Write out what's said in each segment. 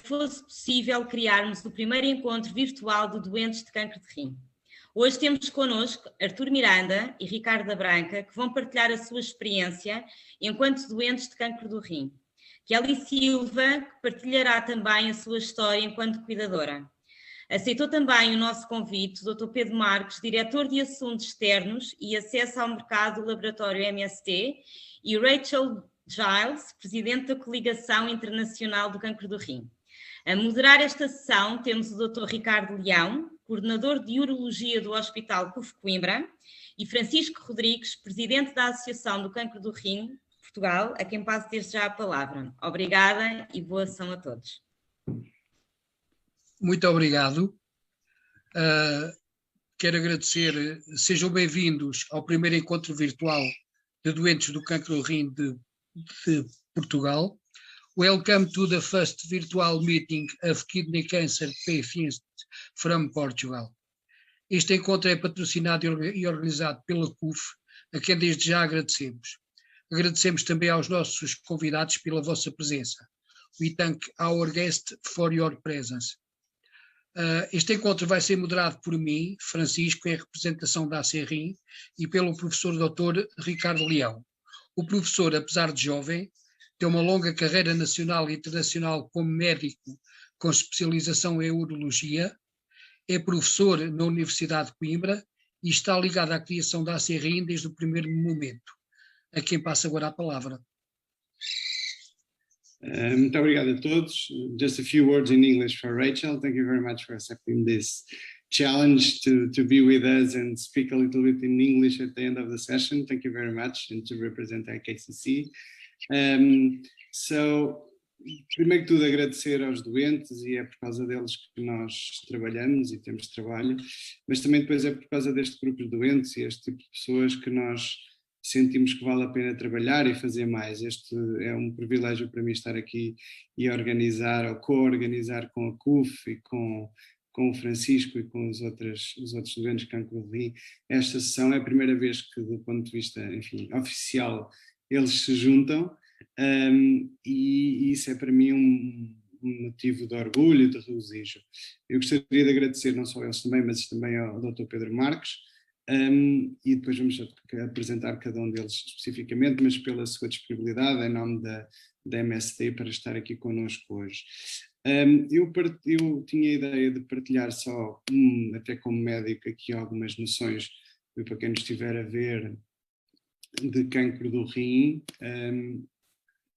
fosse possível criarmos o primeiro encontro virtual de doentes de cancro de rim. Hoje temos connosco Artur Miranda e Ricardo da Branca, que vão partilhar a sua experiência enquanto doentes de cancro do rim. Kelly Silva, que partilhará também a sua história enquanto cuidadora. Aceitou também o nosso convite o Dr. Pedro Marques, diretor de Assuntos Externos e Acesso ao Mercado do Laboratório MST, e Rachel Giles, presidente da Coligação Internacional do Cancro do Rim. A moderar esta sessão temos o Dr. Ricardo Leão, coordenador de Urologia do Hospital CUF Coimbra, e Francisco Rodrigues, presidente da Associação do Cancro do Rim, Portugal, a quem passo desde já a palavra. Obrigada e boa ação a todos. Muito obrigado. Quero agradecer, sejam bem-vindos ao primeiro encontro virtual de doentes do cancro do rim de Portugal. Welcome to the first virtual meeting of kidney cancer patients from Portugal. Este encontro é patrocinado e organizado pela CUF, a quem desde já agradecemos. Agradecemos também aos nossos convidados pela vossa presença. We thank our guests for your presence. Este encontro vai ser moderado por mim, Francisco, em representação da ACRIM, e pelo professor Dr. Ricardo Leão. O professor, apesar de jovem, tem uma longa carreira nacional e internacional como médico com especialização em urologia, é professor na Universidade de Coimbra e está ligado à criação da ACRIM desde o primeiro momento. A quem passa agora a palavra. Muito obrigado a todos. Just a few words in English for Rachel. Thank you very much for accepting this challenge to be with us and speak a little bit in English at the end of the session. Thank you very much, and to represent IKCC. Primeiro de tudo agradecer aos doentes, e é por causa deles que nós trabalhamos e temos trabalho, mas também depois é por causa deste grupo de doentes e este tipo de pessoas que nós sentimos que vale a pena trabalhar e fazer mais. Este é um privilégio para mim estar aqui e organizar ou co-organizar com a CUF e com o Francisco e com os outros doentes de cancro de rim. Esta sessão é a primeira vez que, do ponto de vista, enfim, oficial, eles se juntam, e isso é para mim um motivo de orgulho e de regozijo. Eu gostaria de agradecer não só a eles também, mas também ao Dr. Pedro Marques, e depois vamos apresentar cada um deles especificamente, mas pela sua disponibilidade em nome da MST para estar aqui connosco hoje. Eu tinha a ideia de partilhar só, até como médico, aqui algumas noções para quem nos estiver a ver de cancro do rim,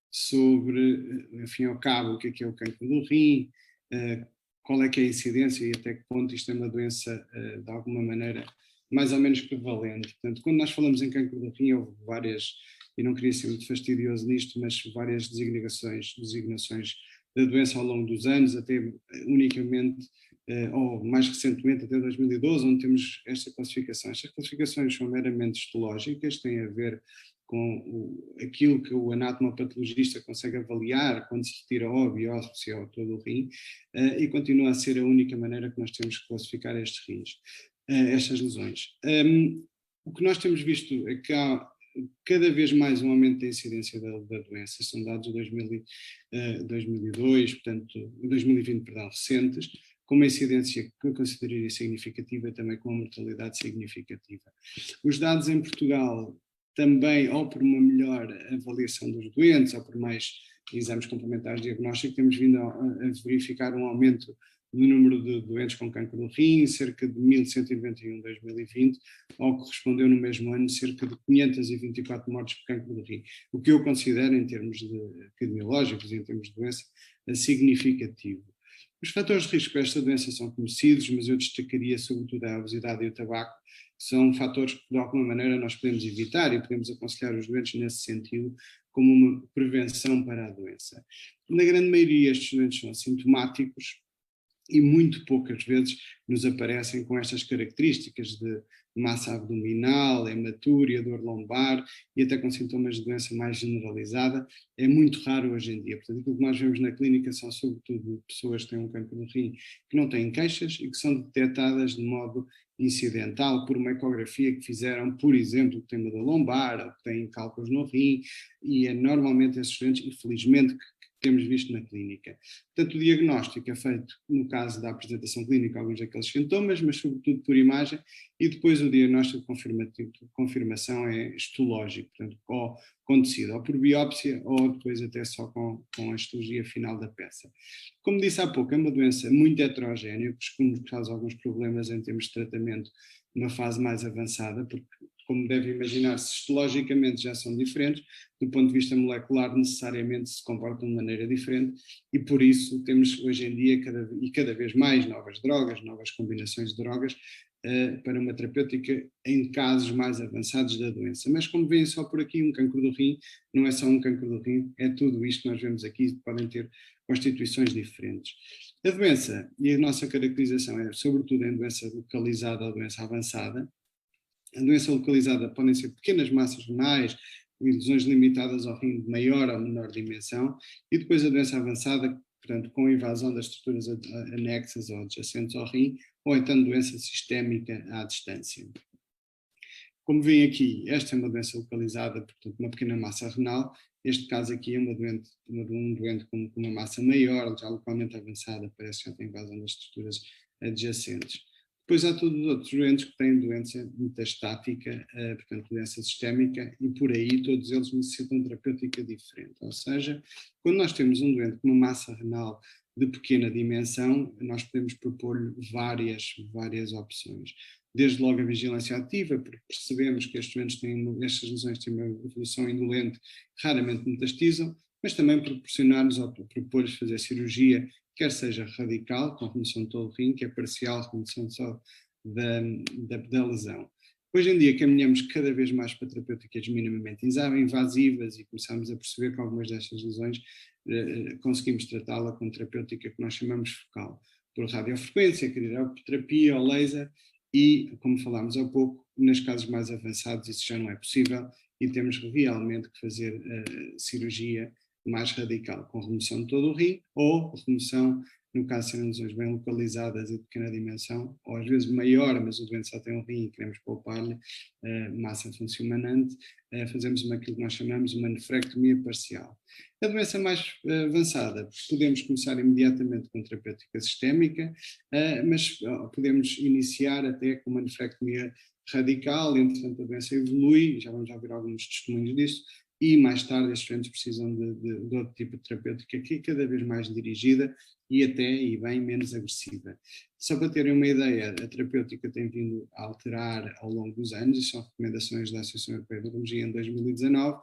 sobre, enfim, ao cabo, o que é o cancro do rim, qual é que é a incidência e até que ponto isto é uma doença, de alguma maneira, mais ou menos prevalente. Portanto, quando nós falamos em cancro do rim, houve várias, e não queria ser muito fastidioso nisto, mas várias designações da doença ao longo dos anos, até unicamente, ou mais recentemente até 2012, onde temos esta classificação. Estas classificações são meramente histológicas, têm a ver com aquilo que o anatomopatologista consegue avaliar quando se retira a biópsia ou todo o rim, e continua a ser a única maneira que nós temos de classificar estes rins. Estas lesões. O que nós temos visto é que há cada vez mais um aumento da incidência da doença. São dados de 2002, portanto, 2020, perdão, recentes, com uma incidência que eu consideraria significativa, também com uma mortalidade significativa. Os dados em Portugal também, ou por uma melhor avaliação dos doentes, ou por mais exames complementares de diagnóstico, temos vindo a verificar um aumento no número de doentes com cancro do rim, cerca de 1.191 em 2020, ao que correspondeu no mesmo ano cerca de 524 mortes por cancro do rim, o que eu considero, em termos epidemiológicos e em termos de doença, significativo. Os fatores de risco para esta doença são conhecidos, mas eu destacaria sobretudo a obesidade e o tabaco, que são fatores que de alguma maneira nós podemos evitar e podemos aconselhar os doentes nesse sentido como uma prevenção para a doença. Na grande maioria estes doentes são assintomáticos, e muito poucas vezes nos aparecem com estas características de massa abdominal, hematúria, dor lombar e até com sintomas de doença mais generalizada. É muito raro hoje em dia. Portanto, aquilo que nós vemos na clínica são sobretudo pessoas que têm um cancro no rim que não têm queixas e que são detectadas de modo incidental por uma ecografia que fizeram, por exemplo, que tem uma dor lombar ou que têm cálculos no rim, e é normalmente esses doentes, infelizmente, temos visto na clínica. Portanto, o diagnóstico é feito, no caso da apresentação clínica, alguns daqueles sintomas, mas sobretudo por imagem, e depois o diagnóstico de confirmação é histológico, portanto, ou com tecido, ou por biópsia, ou depois até só com a histologia final da peça. Como disse há pouco, é uma doença muito heterogénea, que causa alguns problemas em termos de tratamento numa fase mais avançada, porque, como deve imaginar, histologicamente já são diferentes, do ponto de vista molecular necessariamente se comportam de maneira diferente, e por isso temos hoje em dia cada vez mais novas drogas, novas combinações de drogas, para uma terapêutica em casos mais avançados da doença. Mas como veem só por aqui, um cancro do rim não é só um cancro do rim, é tudo isto que nós vemos aqui, podem ter constituições diferentes. A doença, e a nossa caracterização é sobretudo em doença localizada ou doença avançada. A doença localizada podem ser pequenas massas renais, lesões limitadas ao rim de maior ou menor dimensão, e depois a doença avançada, portanto, com invasão das estruturas anexas ou adjacentes ao rim, ou então doença sistémica à distância. Como veem aqui, esta é uma doença localizada, portanto, uma pequena massa renal. Este caso aqui é um doente com uma massa maior, já localmente avançada, parece que já tem invasão das estruturas adjacentes. Depois há todos os outros doentes que têm doença metastática, portanto, doença sistémica, e por aí todos eles necessitam de terapêutica diferente. Ou seja, quando nós temos um doente com uma massa renal de pequena dimensão, nós podemos propor-lhe várias opções. Desde logo a vigilância ativa, porque percebemos que estas lesões têm uma evolução indolente, raramente metastizam, mas também proporcionar-nos ou propor-lhes fazer cirurgia, quer seja radical, com remoção de todo o rim, quer parcial, remoção só da lesão. Hoje em dia caminhamos cada vez mais para terapêuticas minimamente invasivas e começamos a perceber que algumas destas lesões conseguimos tratá-la com terapêutica que nós chamamos focal, por radiofrequência, crioterapia ou laser, e, como falámos há pouco, nos casos mais avançados isso já não é possível e temos realmente que fazer cirurgia mais radical, com remoção de todo o rim ou remoção, no caso de serem lesões bem localizadas e de pequena dimensão, ou às vezes maior, mas o doente só tem um rim e queremos poupar-lhe massa funcionante, fazemos aquilo que nós chamamos uma nefrectomia parcial. A doença mais avançada, podemos começar imediatamente com terapêutica sistémica, mas podemos iniciar até com uma nefrectomia radical, entretanto a doença evolui, já vamos ver alguns testemunhos disso, e mais tarde estes doentes precisam de outro tipo de terapêutica que é cada vez mais dirigida e bem menos agressiva. Só para terem uma ideia, a terapêutica tem vindo a alterar ao longo dos anos, e são recomendações da Associação Europeia de Urologia em 2019,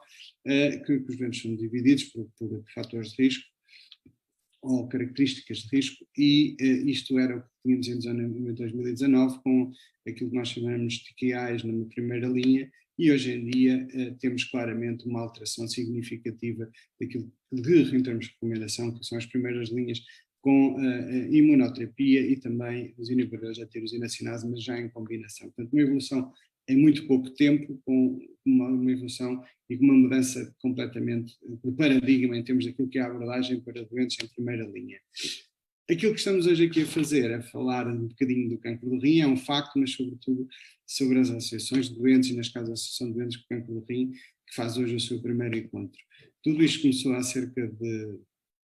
que os doentes são divididos por fatores de risco ou características de risco, e isto era o que tínhamos em 2019, com aquilo que nós chamamos de TKIs na primeira linha, e hoje em dia temos claramente uma alteração significativa daquilo em termos de recomendação, que são as primeiras linhas com imunoterapia e também os inibidores da tirosina cinase, mas já em combinação. Portanto, uma evolução em muito pouco tempo, com uma evolução e com uma mudança completamente de paradigma em termos daquilo que é a abordagem para doentes em primeira linha. Aquilo que estamos hoje aqui a fazer é falar um bocadinho do cancro do rim, é um facto, mas sobretudo sobre as associações de doentes, e neste caso a Associação de Doentes com Cancro do Rim, que faz hoje o seu primeiro encontro. Tudo isto começou há cerca de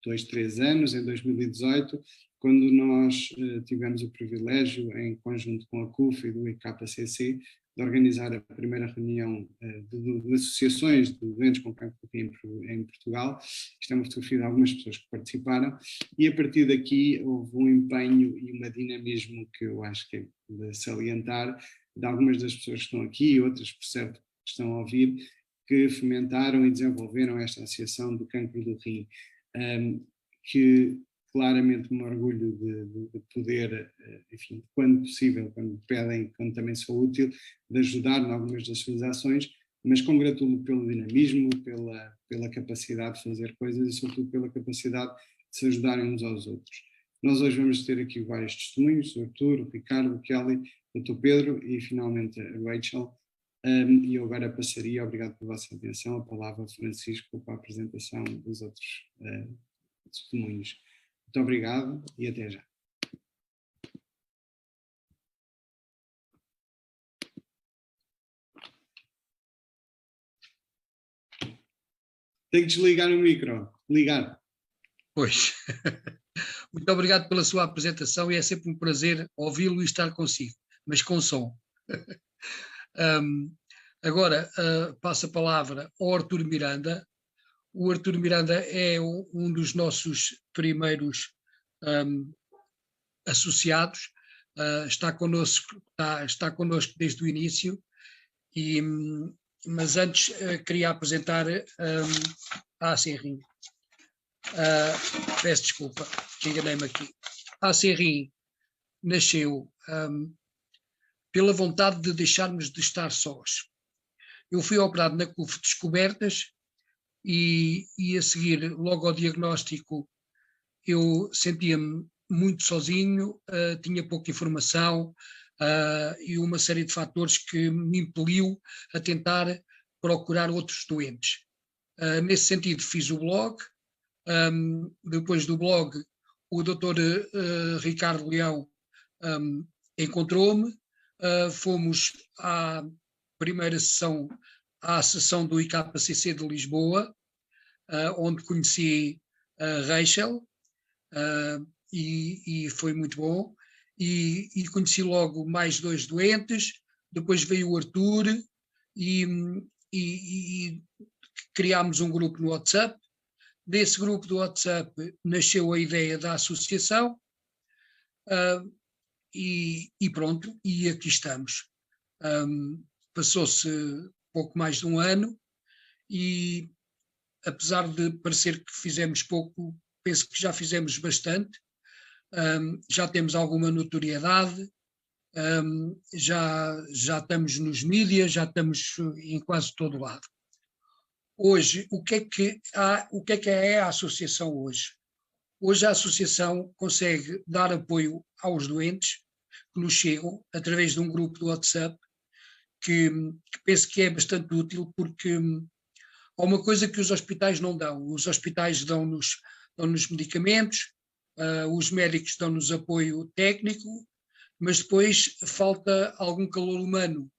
2-3 anos, em 2018, quando nós tivemos o privilégio, em conjunto com a CUF e do IKCC, de organizar a primeira reunião de associações de doentes com cancro do rim em Portugal. Isto é uma fotografia de algumas pessoas que participaram, e a partir daqui houve um empenho e um dinamismo que eu acho que é de salientar, de algumas das pessoas que estão aqui e outras, por certo, que estão a ouvir, que fomentaram e desenvolveram esta associação do cancro do rim, que claramente me orgulho de poder, enfim, quando possível, quando pedem, quando também sou útil, de ajudar em algumas das suas ações, mas congratulo pelo dinamismo, pela capacidade de fazer coisas e sobretudo pela capacidade de se ajudarem uns aos outros. Nós hoje vamos ter aqui vários testemunhos, o Artur, o Ricardo, o Kelly, o Dr. Pedro e finalmente a Rachel. E eu agora passaria, obrigado pela vossa atenção, a palavra ao Francisco para a apresentação dos outros testemunhos. Muito obrigado e até já. Tenho que desligar o micro. Ligar. Pois. Muito obrigado pela sua apresentação e é sempre um prazer ouvi-lo e estar consigo, mas com som. Agora passo a palavra ao Artur Miranda. O Artur Miranda é um dos nossos primeiros associados, está connosco desde o início, mas antes queria apresentar a Acerrim. Peço desculpa, enganei-me aqui. A Acerrim nasceu pela vontade de deixarmos de estar sós. Eu fui operado na CUF de Descobertas e a seguir, logo ao diagnóstico, eu sentia-me muito sozinho, tinha pouca informação e uma série de fatores que me impeliu a tentar procurar outros doentes. Nesse sentido, fiz o blog. Depois do blog, o Dr. Ricardo Leão encontrou-me. Fomos à primeira sessão, à sessão do IKCC de Lisboa, onde conheci a Rachel, e foi muito bom. E conheci logo mais 2 doentes. Depois veio o Artur e criámos um grupo no WhatsApp. Desse grupo do WhatsApp nasceu a ideia da associação e pronto, e aqui estamos. Passou-se pouco mais de um ano e, apesar de parecer que fizemos pouco, penso que já fizemos bastante. Já temos alguma notoriedade, já estamos nos mídias, já estamos em quase todo lado. Hoje, o que é que é a associação hoje? Hoje a associação consegue dar apoio aos doentes que nos chegam através de um grupo do WhatsApp que penso que é bastante útil, porque há uma coisa que os hospitais não dão. Os hospitais dão-nos medicamentos, os médicos dão-nos apoio técnico, mas depois falta algum calor humano.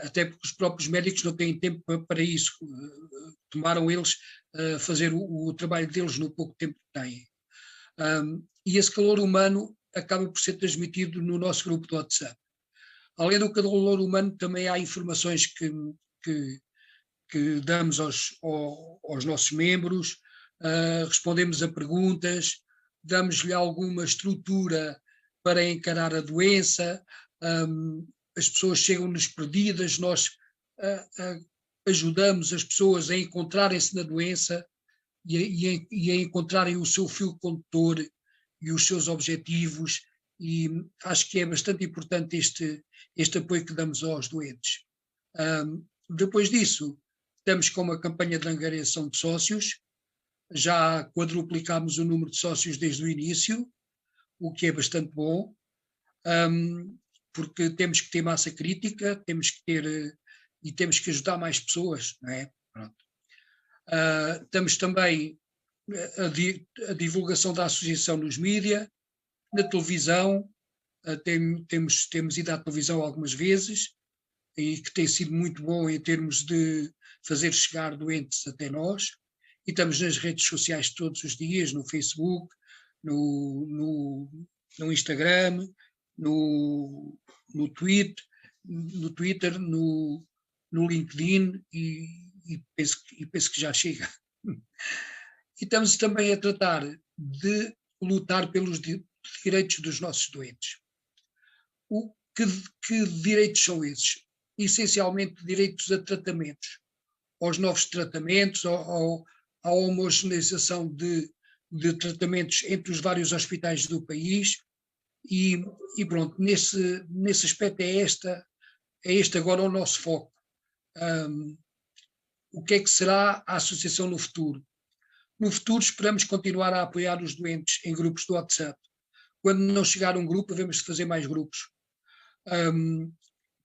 Até porque os próprios médicos não têm tempo para isso, tomaram eles fazer o trabalho deles no pouco tempo que têm. E esse calor humano acaba por ser transmitido no nosso grupo de WhatsApp. Além do calor humano, também há informações que damos aos nossos membros, respondemos a perguntas, damos-lhe alguma estrutura para encarar a doença. As pessoas chegam-nos perdidas, nós ajudamos as pessoas a encontrarem-se na doença e a encontrarem o seu fio condutor e os seus objetivos, e acho que é bastante importante este apoio que damos aos doentes. Depois disso, estamos com uma campanha de angariação de sócios, já quadruplicámos o número de sócios desde o início, o que é bastante bom. Porque temos que ter massa crítica, temos que ajudar mais pessoas, não é? Pronto. Temos também a divulgação da associação nos mídias, na televisão, temos ido à televisão algumas vezes, e que tem sido muito bom em termos de fazer chegar doentes até nós, e estamos nas redes sociais todos os dias, no Facebook, no Instagram, no Twitter, no LinkedIn, e penso que já chega. E estamos também a tratar de lutar pelos direitos dos nossos doentes. Que direitos são esses? Essencialmente direitos a tratamentos, aos novos tratamentos, à homogeneização de tratamentos entre os vários hospitais do país. E pronto, nesse aspecto é este agora o nosso foco. O que é que será a associação no futuro? No futuro esperamos continuar a apoiar os doentes em grupos do WhatsApp. Quando não chegar um grupo, devemos fazer mais grupos,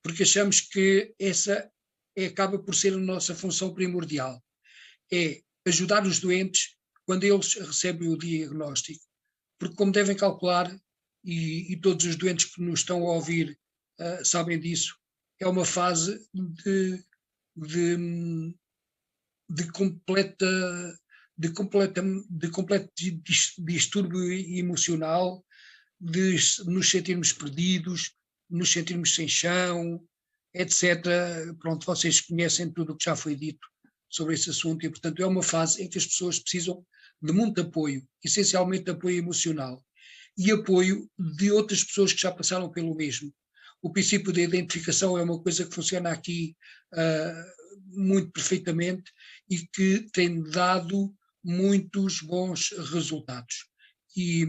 porque achamos que essa acaba por ser a nossa função primordial, é ajudar os doentes quando eles recebem o diagnóstico, porque, como devem calcular, e todos os doentes que nos estão a ouvir sabem disso, é uma fase de completa de completo distúrbio emocional, de nos sentirmos perdidos, nos sentirmos sem chão, etc. Pronto, vocês conhecem tudo o que já foi dito sobre esse assunto e, portanto, é uma fase em que as pessoas precisam de muito apoio, essencialmente apoio emocional e apoio de outras pessoas que já passaram pelo mesmo. O princípio da identificação é uma coisa que funciona aqui muito perfeitamente e que tem dado muitos bons resultados. E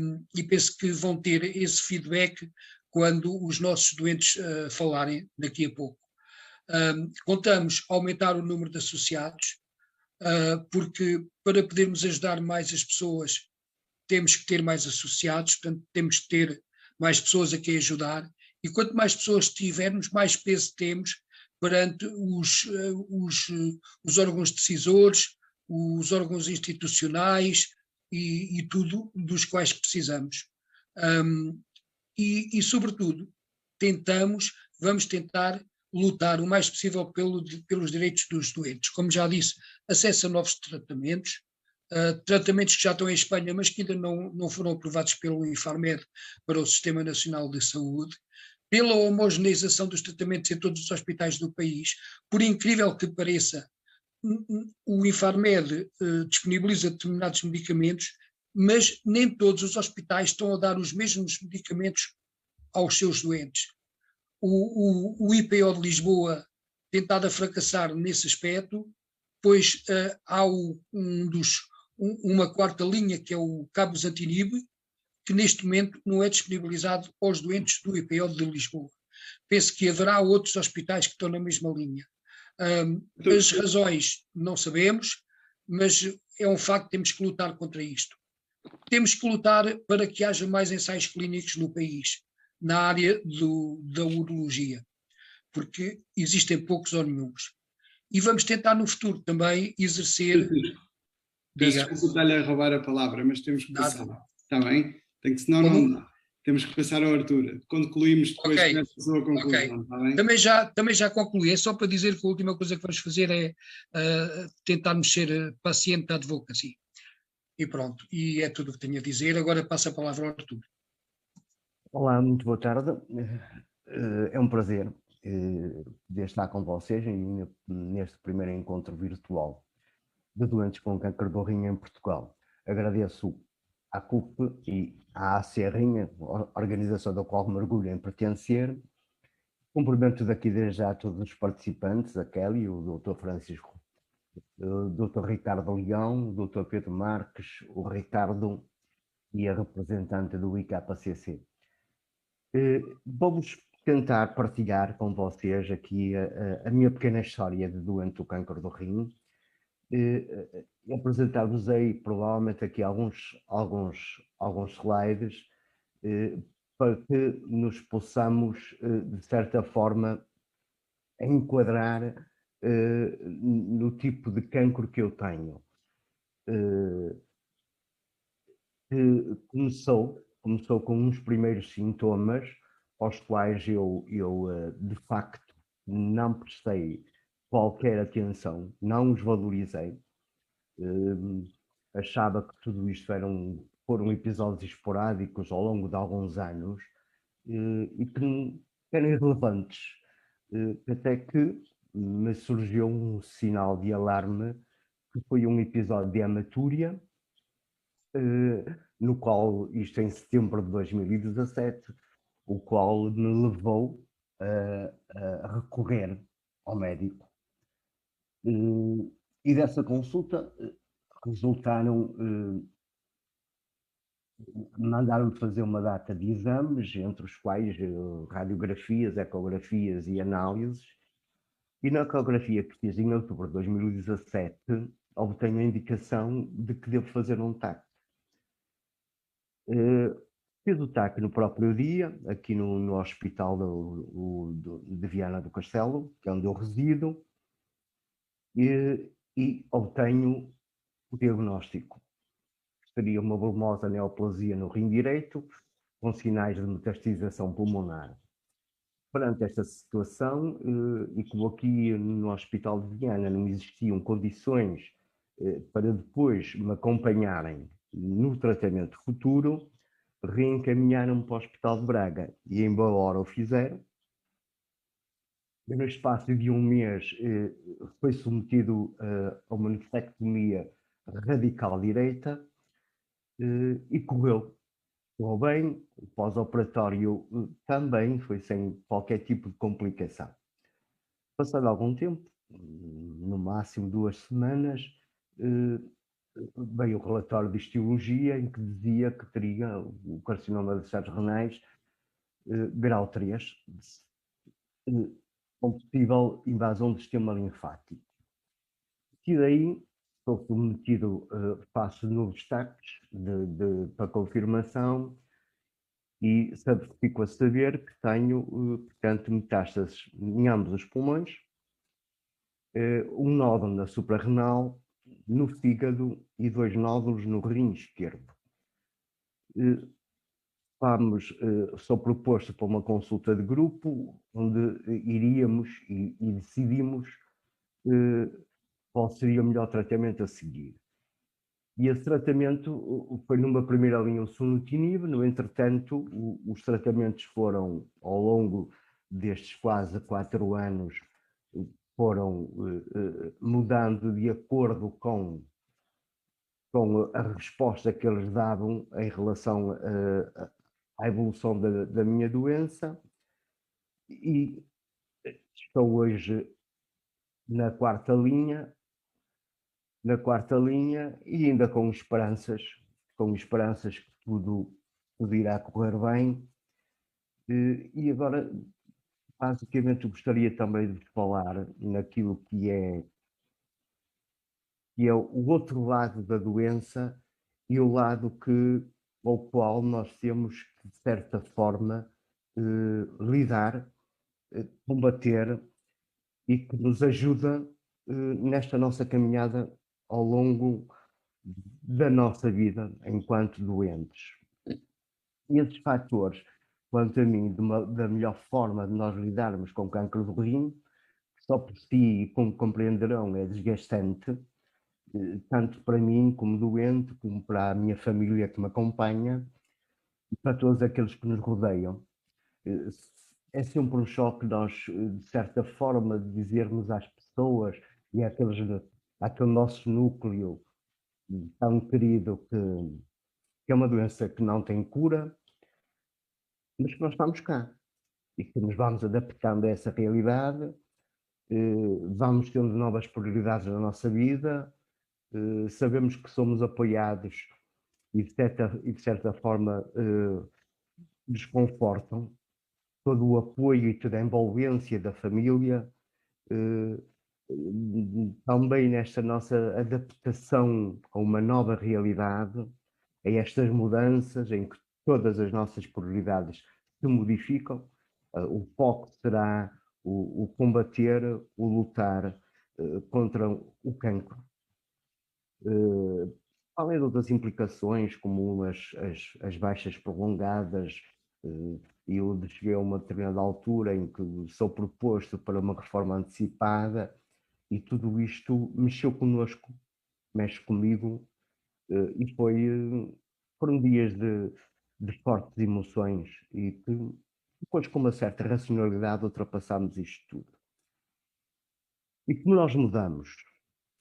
penso que vão ter esse feedback quando os nossos doentes falarem daqui a pouco. Contamos aumentar o número de associados, porque para podermos ajudar mais as pessoas temos que ter mais associados, portanto temos que ter mais pessoas a quem ajudar, e quanto mais pessoas tivermos, mais peso temos perante os órgãos decisores, os órgãos institucionais e tudo dos quais precisamos. E sobretudo, vamos tentar lutar o mais possível pelos direitos dos doentes. Como já disse, acesso a novos tratamentos, tratamentos que já estão em Espanha, mas que ainda não foram aprovados pelo Infarmed para o Sistema Nacional de Saúde, pela homogeneização dos tratamentos em todos os hospitais do país. Por incrível que pareça, o Infarmed disponibiliza determinados medicamentos, mas nem todos os hospitais estão a dar os mesmos medicamentos aos seus doentes. O IPO de Lisboa tem estado a fracassar nesse aspecto, pois há uma quarta linha, que é o cabozantinib, que neste momento não é disponibilizado aos doentes do IPO de Lisboa. Penso que haverá outros hospitais que estão na mesma linha. As razões não sabemos, mas é um facto, temos que lutar contra isto. Temos que lutar para que haja mais ensaios clínicos no país, na área da urologia, porque existem poucos ou nenhuns. E vamos tentar no futuro também exercer... Peço desculpa estar-lhe a roubar a palavra, mas temos que passar. Está bem? Senão não... Temos que passar ao Artur. Concluímos depois com a sua conclusão, está bem? Também já concluí. É só para dizer que a última coisa que vamos fazer é tentarmos ser paciente advocacy. E pronto, e é tudo o que tenho a dizer. Agora passo a palavra ao Artur. Olá, muito boa tarde. É um prazer poder estar com vocês neste primeiro encontro virtual de doentes com câncer do rim em Portugal. Agradeço à CUP e à AC Rim, organização da qual me orgulho em pertencer. Cumprimento daqui desde já todos os participantes, a Kelly, o Dr. Francisco, o Dr. Ricardo Leão, o Dr. Pedro Marques, o Ricardo e a representante do IKCC. Vamos tentar partilhar com vocês aqui a minha pequena história de doente do câncer do rim. Apresentar-vos-ei provavelmente aqui alguns slides para que nos possamos, de certa forma, enquadrar no tipo de cancro que eu tenho. Começou com uns primeiros sintomas aos quais eu de facto não prestei qualquer atenção, não os valorizei. Achava que tudo isto foram episódios esporádicos ao longo de alguns anos e que eram irrelevantes, até que me surgiu um sinal de alarme, que foi um episódio de hematúria, no qual, isto em setembro de 2017, o qual me levou a recorrer ao médico. E dessa consulta mandaram-me fazer uma data de exames, entre os quais radiografias, ecografias e análises. E na ecografia que fiz em outubro de 2017, obtenho a indicação de que devo fazer um TAC. Fiz o TAC no próprio dia, aqui no hospital de Viana do Castelo, que é onde eu resido, e obtenho o diagnóstico. Seria uma volumosa neoplasia no rim direito, com sinais de metastização pulmonar. Perante esta situação, e como aqui no Hospital de Viana não existiam condições para depois me acompanharem no tratamento futuro, reencaminharam-me para o Hospital de Braga. E em boa hora o fizeram. No espaço de um mês foi submetido a uma nefrectomia radical direita e correu bem. O pós-operatório também foi sem qualquer tipo de complicação. Passado algum tempo, no máximo 2 semanas, veio o relatório de histologia em que dizia que teria o carcinoma das células renais grau 3, com possível invasão do sistema linfático. E daí estou submetido, faço novos taques para confirmação e fico a saber que tenho, portanto, metástases em ambos os pulmões, um nódulo na suprarrenal, no fígado e 2 nódulos no rim esquerdo. Sou proposto para uma consulta de grupo, onde iríamos e decidimos qual seria o melhor tratamento a seguir. E esse tratamento foi numa primeira linha o sunitinib. No entretanto, os tratamentos foram, ao longo destes quase 4 anos, foram mudando de acordo com a resposta que eles davam em relação à evolução da minha doença. E estou hoje na quarta linha e ainda com esperanças que tudo irá correr bem. E agora, basicamente, eu gostaria também de falar naquilo que é o outro lado da doença e o lado ao qual nós temos que, de certa forma, lidar, combater, e que nos ajuda nesta nossa caminhada ao longo da nossa vida enquanto doentes. E esses fatores, quanto a mim, da melhor forma de nós lidarmos com o cancro do rim, que só por si, como compreenderão, é desgastante, tanto para mim como doente, como para a minha família que me acompanha e para todos aqueles que nos rodeiam. É sempre um choque nós, de certa forma, de dizermos às pessoas e àquele nosso núcleo tão querido que é uma doença que não tem cura, mas que nós estamos cá e que nos vamos adaptando a essa realidade, vamos tendo novas prioridades na nossa vida, sabemos que somos apoiados e de certa forma nos confortam. Todo o apoio e toda a envolvência da família, também nesta nossa adaptação a uma nova realidade, a estas mudanças em que todas as nossas prioridades se modificam. O foco será o combater, o lutar contra o cancro. Além de outras implicações, como as baixas prolongadas, eu cheguei a uma determinada altura em que sou proposto para uma reforma antecipada e tudo isto mexeu connosco, mexe comigo, e foram dias de fortes emoções e que depois, com uma certa racionalidade, ultrapassámos isto tudo. E como nós mudamos,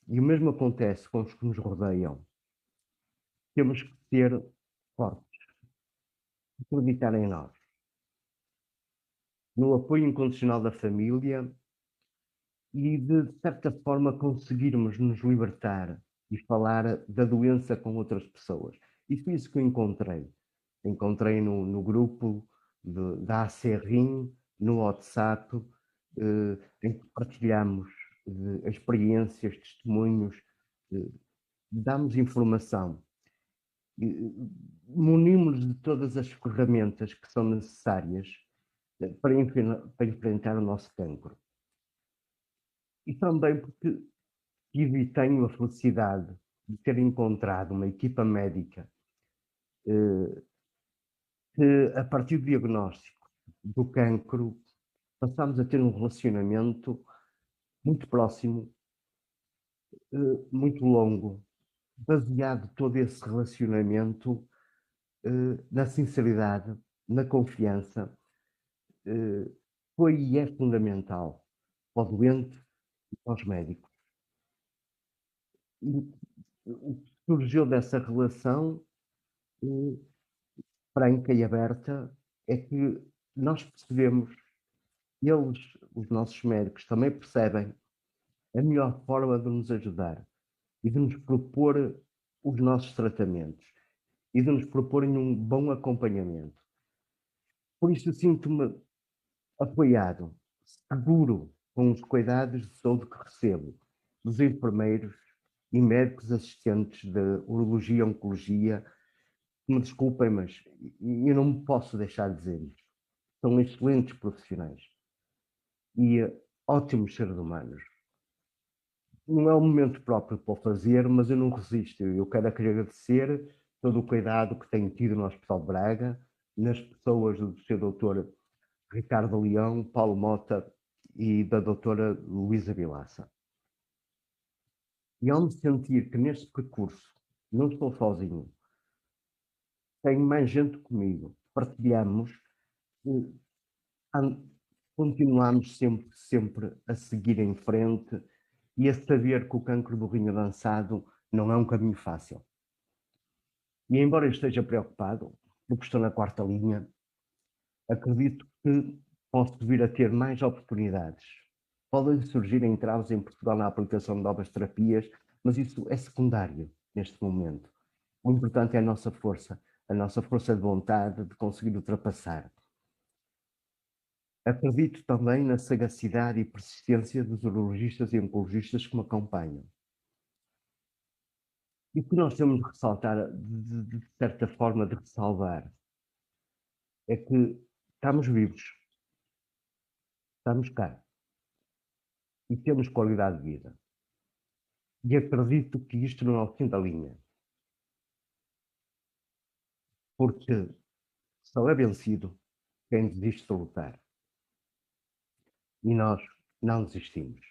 e o mesmo acontece com os que nos rodeiam, temos que ser fortes, acreditar em nós, no apoio incondicional da família e, de certa forma, conseguirmos nos libertar e falar da doença com outras pessoas. E foi isso que eu encontrei. Encontrei no grupo da ACRIM, no WhatsApp, em que partilhamos experiências, testemunhos, damos informação, munimos de todas as ferramentas que são necessárias para enfrentar o nosso cancro. E também porque tive e tenho a felicidade de ter encontrado uma equipa médica que, a partir do diagnóstico do cancro, passámos a ter um relacionamento muito próximo, muito longo, baseado todo esse relacionamento na sinceridade, na confiança, foi e é fundamental para o doente e para os médicos. E o que surgiu dessa relação franca e aberta é que nós percebemos, eles, os nossos médicos, também percebem a melhor forma de nos ajudar e de nos propor os nossos tratamentos e de nos proporem um bom acompanhamento. Por isso, eu sinto-me apoiado, seguro com os cuidados de saúde que recebo dos enfermeiros e médicos assistentes de urologia e oncologia. Me desculpem, mas eu não me posso deixar de dizer isto. São excelentes profissionais e ótimos seres humanos. Não é o momento próprio para o fazer, mas eu não resisto. Eu quero agradecer todo o cuidado que tenho tido no Hospital de Braga, nas pessoas do Sr. Dr. Ricardo Leão, Paulo Mota e da doutora Luísa Vilaça. E ao me sentir que neste percurso não estou sozinho, tenho mais gente comigo, partilhamos, continuamos sempre a seguir em frente e a saber que o cancro do rim avançado não é um caminho fácil. E embora eu esteja preocupado, porque estou na 4ª linha, acredito que posso vir a ter mais oportunidades. Podem surgir entraves em Portugal na aplicação de novas terapias, mas isso é secundário neste momento. O importante é a nossa força de vontade de conseguir ultrapassar. Acredito também na sagacidade e persistência dos urologistas e oncologistas que me acompanham. E o que nós temos de ressaltar, de certa forma, de ressalvar, é que estamos vivos, estamos cá e temos qualidade de vida. E acredito que isto não é o fim da linha. Porque só é vencido quem desiste de lutar. E nós não desistimos.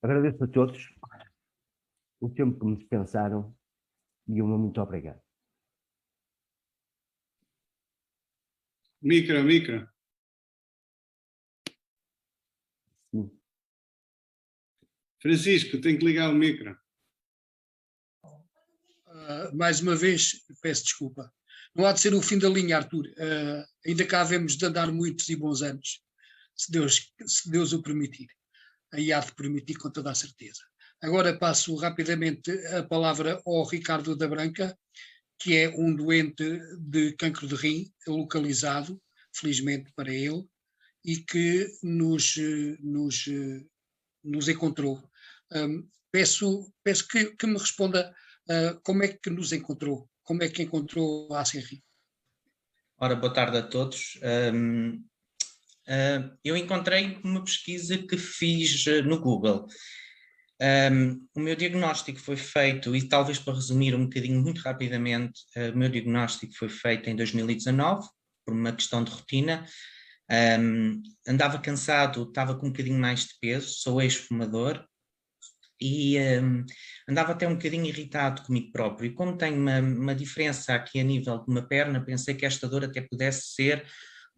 Agradeço a todos o tempo que me dispensaram e muito obrigado. Micro. Sim. Francisco, tenho que ligar o micro. Mais uma vez, peço desculpa. Não há de ser o fim da linha, Artur. Ainda cá havemos de andar muitos e bons anos, se Deus o permitir. Aí há de permitir com toda a certeza. Agora passo rapidamente a palavra ao Ricardo da Branca, que é um doente de cancro de rim, localizado, felizmente para ele, e que nos encontrou. Peço que me responda como é que nos encontrou, como é que encontrou a Asenri. Ora, boa tarde a todos. Eu encontrei uma pesquisa que fiz no Google. O meu diagnóstico foi feito, e talvez para resumir um bocadinho muito rapidamente, o meu diagnóstico foi feito em 2019, por uma questão de rotina. Andava cansado, estava com um bocadinho mais de peso, sou ex-fumador, e andava até um bocadinho irritado comigo próprio. E como tenho uma diferença aqui a nível de uma perna, pensei que esta dor até pudesse ser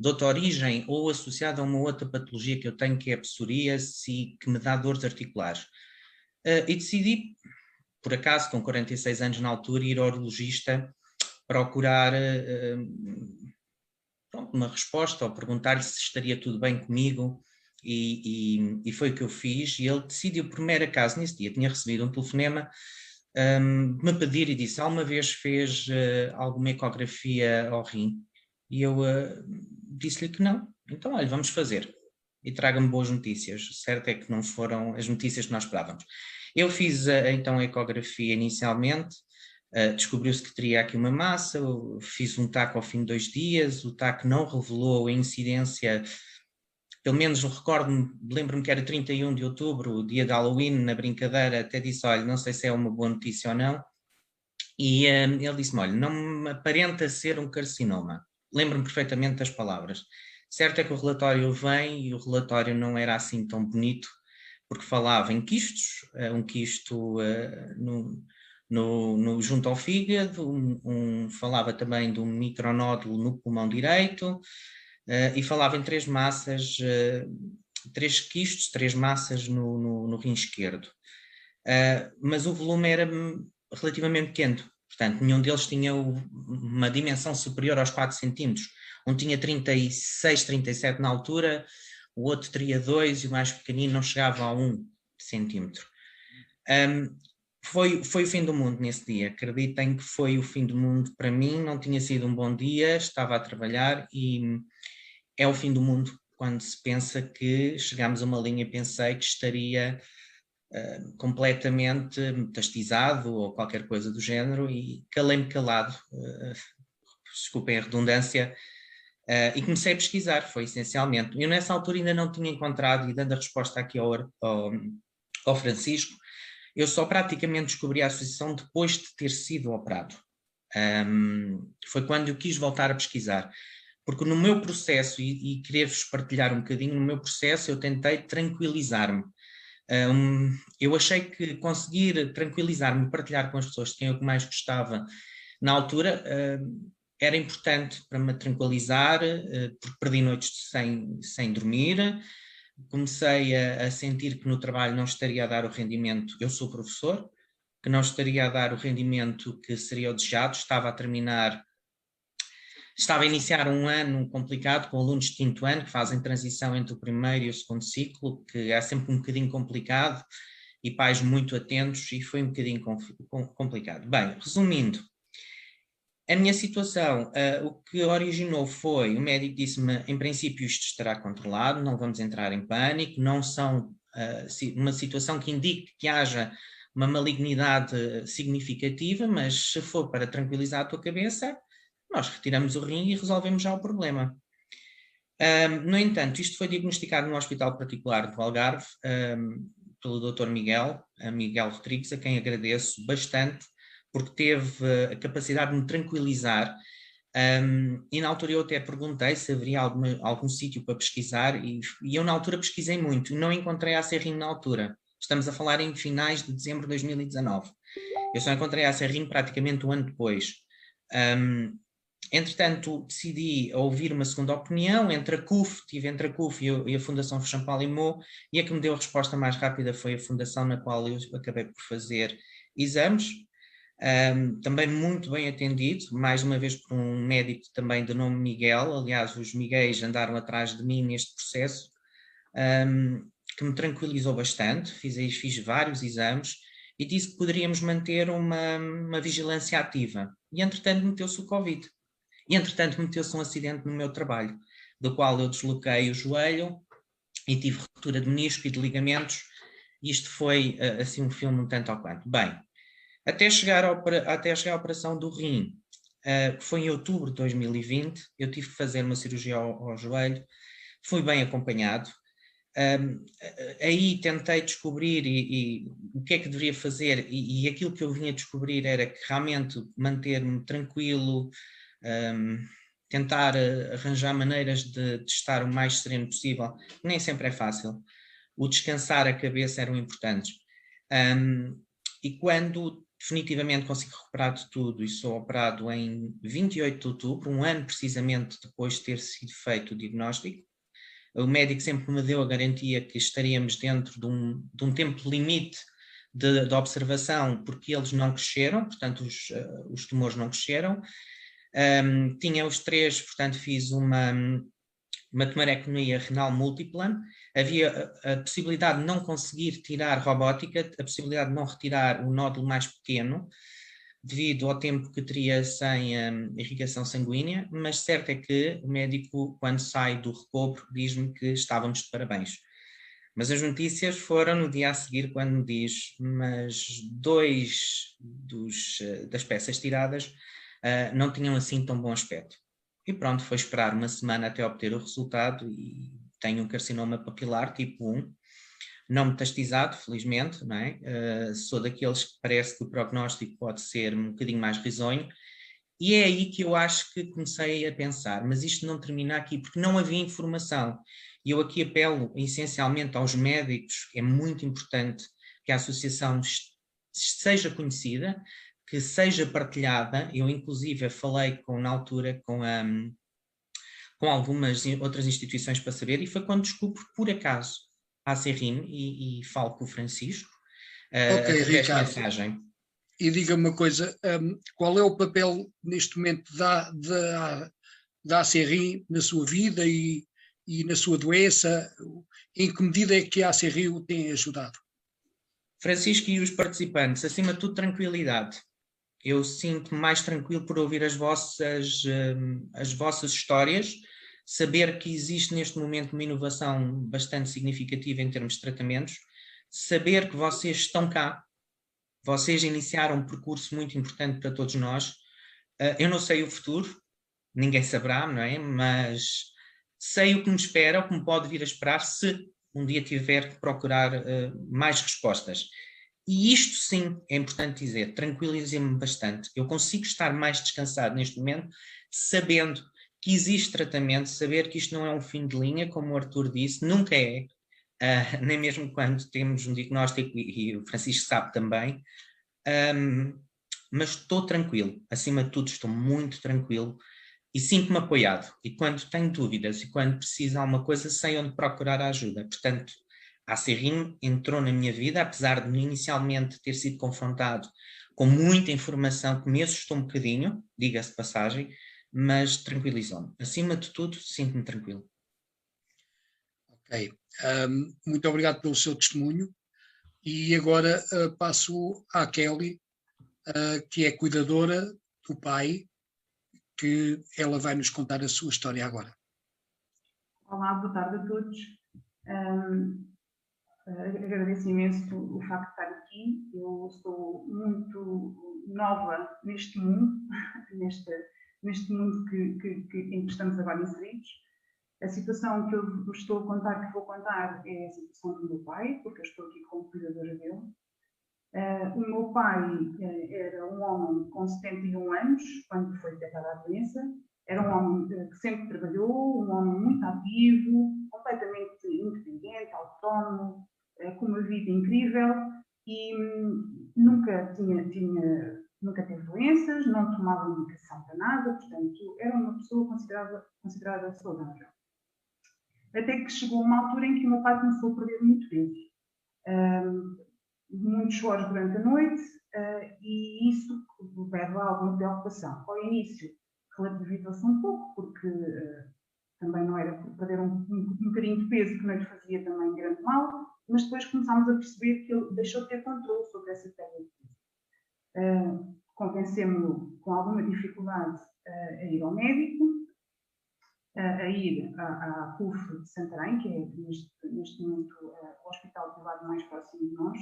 de outra origem ou associada a uma outra patologia que eu tenho, que é a psoríase, e que me dá dores articulares. E decidi, por acaso, com 46 anos na altura, ir ao urologista procurar uma resposta, ou perguntar-lhe se estaria tudo bem comigo, e foi o que eu fiz. E ele decidiu, por mero acaso, nesse dia tinha recebido um telefonema, me pedir, e disse: alguma vez fez alguma ecografia ao rim? E eu disse-lhe que não. Então, olha, vamos fazer. E traga-me boas notícias. Certo é que não foram as notícias que nós esperávamos. Eu fiz então a ecografia inicialmente, descobriu-se que teria aqui uma massa, fiz um TAC ao fim de 2 dias, o TAC não revelou a incidência, pelo menos lembro-me que era 31 de outubro, o dia de Halloween, na brincadeira, até disse: olha, não sei se é uma boa notícia ou não, e ele disse-me: olha, não me aparenta ser um carcinoma. Lembro-me perfeitamente das palavras. Certo é que o relatório vem, e o relatório não era assim tão bonito, porque falava em quistos, um quisto junto ao fígado, falava também de um micronódulo no pulmão direito, e falava em 3 massas, 3 quistos, 3 massas no rim esquerdo. Mas o volume era relativamente pequeno, portanto, nenhum deles tinha uma dimensão superior aos 4 centímetros. Um tinha 36, 37 na altura, o outro teria 2 e o mais pequenino não chegava a 1 centímetro. Foi o fim do mundo nesse dia, acreditem que foi o fim do mundo para mim, não tinha sido um bom dia, estava a trabalhar e é o fim do mundo quando se pensa que chegámos a uma linha, pensei que estaria completamente metastizado ou qualquer coisa do género e calei-me calado, desculpem a redundância, e comecei a pesquisar, foi essencialmente. Eu nessa altura ainda não tinha encontrado, e dando a resposta aqui ao Francisco, eu só praticamente descobri a associação depois de ter sido operado. Foi quando eu quis voltar a pesquisar, porque no meu processo, e querer-vos partilhar um bocadinho, no meu processo eu tentei tranquilizar-me. Eu achei que conseguir tranquilizar-me e partilhar com as pessoas de quem eu mais gostava na altura era importante para me tranquilizar, porque perdi noites sem dormir, comecei a sentir que no trabalho não estaria a dar o rendimento, eu sou professor, que não estaria a dar o rendimento que seria o desejado, estava a iniciar um ano complicado com alunos de 5º ano que fazem transição entre o primeiro e o segundo ciclo, que é sempre um bocadinho complicado, e pais muito atentos, e foi um bocadinho complicado. Bem, resumindo, a minha situação, o que originou foi, o médico disse-me, em princípio isto estará controlado, não vamos entrar em pânico, não são uma situação que indique que haja uma malignidade significativa, mas se for para tranquilizar a tua cabeça, nós retiramos o rim e resolvemos já o problema. No entanto, isto foi diagnosticado num hospital particular do Algarve, pelo Dr. Miguel Rodrigues, a quem agradeço bastante, porque teve a capacidade de me tranquilizar, e na altura eu até perguntei se haveria algum sítio para pesquisar, e eu na altura pesquisei muito, e não encontrei a ACRIM na altura. Estamos a falar em finais de dezembro de 2019. Eu só encontrei a ACRIM praticamente um ano depois. Entretanto, decidi ouvir uma segunda opinião tive entre a CUF e a Fundação Champalimau, e a que me deu a resposta mais rápida foi a fundação na qual eu acabei por fazer exames. Também muito bem atendido, mais uma vez por um médico também de nome Miguel, aliás os Miguéis andaram atrás de mim neste processo, que me tranquilizou bastante, fiz vários exames e disse que poderíamos manter uma vigilância ativa, e entretanto meteu-se o Covid, e entretanto meteu-se um acidente no meu trabalho, do qual eu desloquei o joelho e tive ruptura de menisco e de ligamentos, e isto foi assim um filme um tanto ao quanto. Bem, até chegar à operação do rim, que foi em outubro de 2020, eu tive que fazer uma cirurgia ao joelho, fui bem acompanhado. Aí tentei descobrir o que é que deveria fazer, e aquilo que eu vinha descobrir era que realmente manter-me tranquilo, tentar arranjar maneiras de estar o mais sereno possível, nem sempre é fácil. O descansar a cabeça eram importantes. E quando definitivamente consigo recuperar de tudo e sou operado em 28 de outubro, um ano precisamente depois de ter sido feito o diagnóstico, o médico sempre me deu a garantia que estaríamos dentro de um tempo limite de observação, porque eles não cresceram, portanto os tumores não cresceram. Tinha os 3, portanto fiz uma tumorectomia renal múltipla, havia a possibilidade de não conseguir tirar robótica, a possibilidade de não retirar o nódulo mais pequeno, devido ao tempo que teria sem irrigação sanguínea, mas certo é que o médico, quando sai do recobro, diz-me que estávamos de parabéns. Mas as notícias foram no dia a seguir, quando me diz, mas 2 das peças tiradas não tinham assim tão bom aspecto. E pronto, foi esperar uma semana até obter o resultado, e tenho um carcinoma papilar tipo 1, não metastizado, felizmente, não é? Sou daqueles que parece que o prognóstico pode ser um bocadinho mais risonho, E é aí que eu acho que comecei a pensar, mas isto não termina aqui, porque não havia informação. E eu aqui apelo essencialmente aos médicos, é muito importante que a associação seja conhecida, que seja partilhada. Eu inclusive falei na altura com algumas outras instituições para saber, e foi quando descubro por acaso a ACRIM e falo com o Francisco através de mensagem. E diga-me uma coisa, qual é o papel neste momento da ACRIM na sua vida e na sua doença? Em que medida é que a ACRIM o tem ajudado? Francisco e os participantes, acima de tudo, tranquilidade. Eu sinto-me mais tranquilo por ouvir as vossas histórias, saber que existe neste momento uma inovação bastante significativa em termos de tratamentos, saber que vocês estão cá, vocês iniciaram um percurso muito importante para todos nós. Eu não sei o futuro, ninguém saberá, não é? Mas sei o que me espera, o que me pode vir a esperar se um dia tiver que procurar mais respostas. E isto sim, é importante dizer, tranquiliza-me bastante. Eu consigo estar mais descansado neste momento, sabendo que existe tratamento, saber que isto não é um fim de linha, como o Arthur disse, nunca é, nem mesmo quando temos um diagnóstico, e o Francisco sabe também, mas estou tranquilo, acima de tudo estou muito tranquilo e sinto-me apoiado. E quando tenho dúvidas e quando preciso de alguma coisa, sei onde procurar a ajuda. Portanto, a ACRIM entrou na minha vida, apesar de inicialmente ter sido confrontado com muita informação que me assustou um bocadinho, diga-se de passagem, mas tranquilizou-me. Acima de tudo, sinto-me tranquilo. Ok. Muito obrigado pelo seu testemunho. E agora passo à Kelly, que é cuidadora do pai, que ela vai nos contar a sua história agora. Olá, boa tarde a todos. Agradeço imenso o facto de estar aqui. Eu estou muito nova neste mundo, neste mundo em que estamos agora inseridos. A situação que eu vos estou a contar, que vou contar, é a situação do meu pai, porque eu estou aqui como cuidadora dele. O meu pai era um homem com 71 anos, quando foi detectada a doença. Era um homem que sempre trabalhou, um homem muito ativo, completamente independente, autónomo, com uma vida incrível e nunca teve doenças, não tomava medicação para nada, portanto, era uma pessoa considerada saudável. Até que chegou uma altura em que o meu pai começou a perder muito peso. Muitos choros durante a noite e isso leva a alguma preocupação. Ao início, relativizou-se um pouco, porque também não era por perder um bocadinho de peso que não lhe fazia também grande mal, mas depois começámos a perceber que ele deixou de ter controle sobre essa perda de peso. Convencemos-lo com alguma dificuldade a ir ao médico, a ir à PUF de Santarém, que é neste momento o hospital privado mais próximo de nós,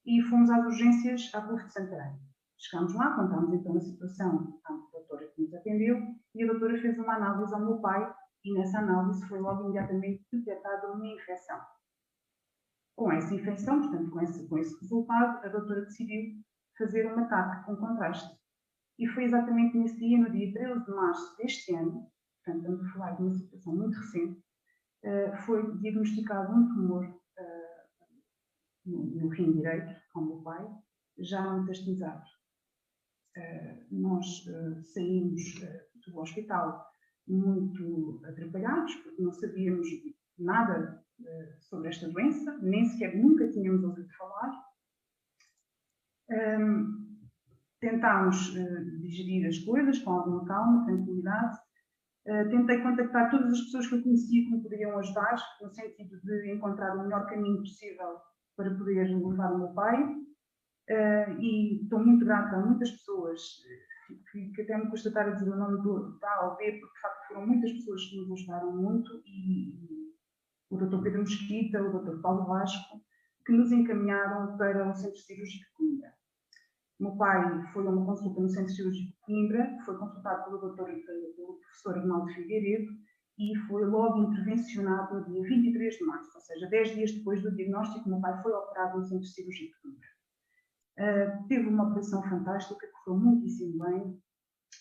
e fomos às urgências à PUF de Santarém. Chegámos lá, contámos então a situação à doutora que nos atendeu e a doutora fez uma análise ao meu pai e nessa análise foi logo imediatamente detectada uma infecção. Com essa infecção, portanto com esse resultado, a doutora decidiu fazer uma TAC com contraste. E foi exatamente nesse dia, no dia 13 de março deste ano, portanto estamos a falar de uma situação muito recente, foi diagnosticado um tumor no rim direito, com o meu pai, já metastizado. Nós saímos do hospital muito atrapalhados, porque não sabíamos nada sobre esta doença, nem sequer nunca tínhamos ouvido falar. Tentámos digerir as coisas com alguma calma, tranquilidade. Tentei contactar todas as pessoas que eu conhecia que me poderiam ajudar, no sentido de encontrar o melhor caminho possível para poder levar o meu pai. E estou muito grata a muitas pessoas, que até me custa estar a dizer o nome da A ou B, porque de facto foram muitas pessoas que nos ajudaram muito, e o Dr. Pedro Mesquita, o Dr. Paulo Vasco, que nos encaminharam para o Centro Cirúrgico de Coimbra. O meu pai foi a uma consulta no Centro Cirúrgico de Coimbra, foi consultado pelo professor Arnaldo Figueiredo e foi logo intervencionado no dia 23 de março, ou seja, 10 dias depois do diagnóstico, o meu pai foi operado no Centro Cirúrgico de Coimbra. Teve uma operação fantástica, correu muitíssimo bem.